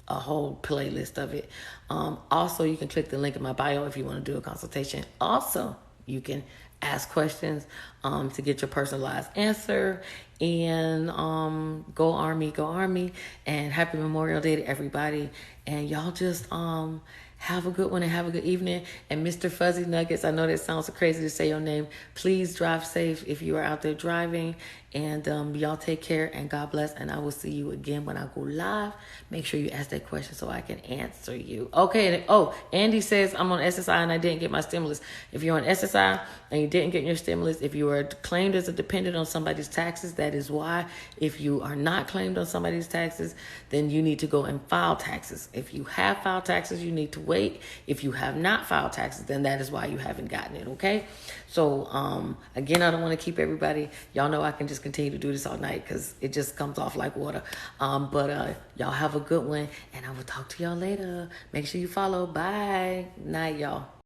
a whole playlist of it. Also, you can click the link in my bio if you want to do a consultation. Also, you can ask questions to get your personalized answer. And go Army. And happy Memorial Day to everybody. And y'all just have a good one and have a good evening. And Mr. Fuzzy Nuggets, I know that sounds so crazy to say your name. Please drive safe if you are out there driving. And y'all take care and God bless. And I will see you again when I go live. Make sure you ask that question so I can answer you. Okay. Oh, Andy says I'm on SSI and I didn't get my stimulus. If you're on SSI and you didn't get your stimulus, if you are claimed as a dependent on somebody's taxes, that is why. If you are not claimed on somebody's taxes, then you need to go and file taxes. If you have filed taxes, you need to wait. If you have not filed taxes, then that is why you haven't gotten it. Okay. So again, I don't want to keep everybody. Y'all know I can just continue to do this all night because it just comes off like water. But y'all have a good one, and I will talk to y'all later. Make sure you follow. Bye. Night, y'all.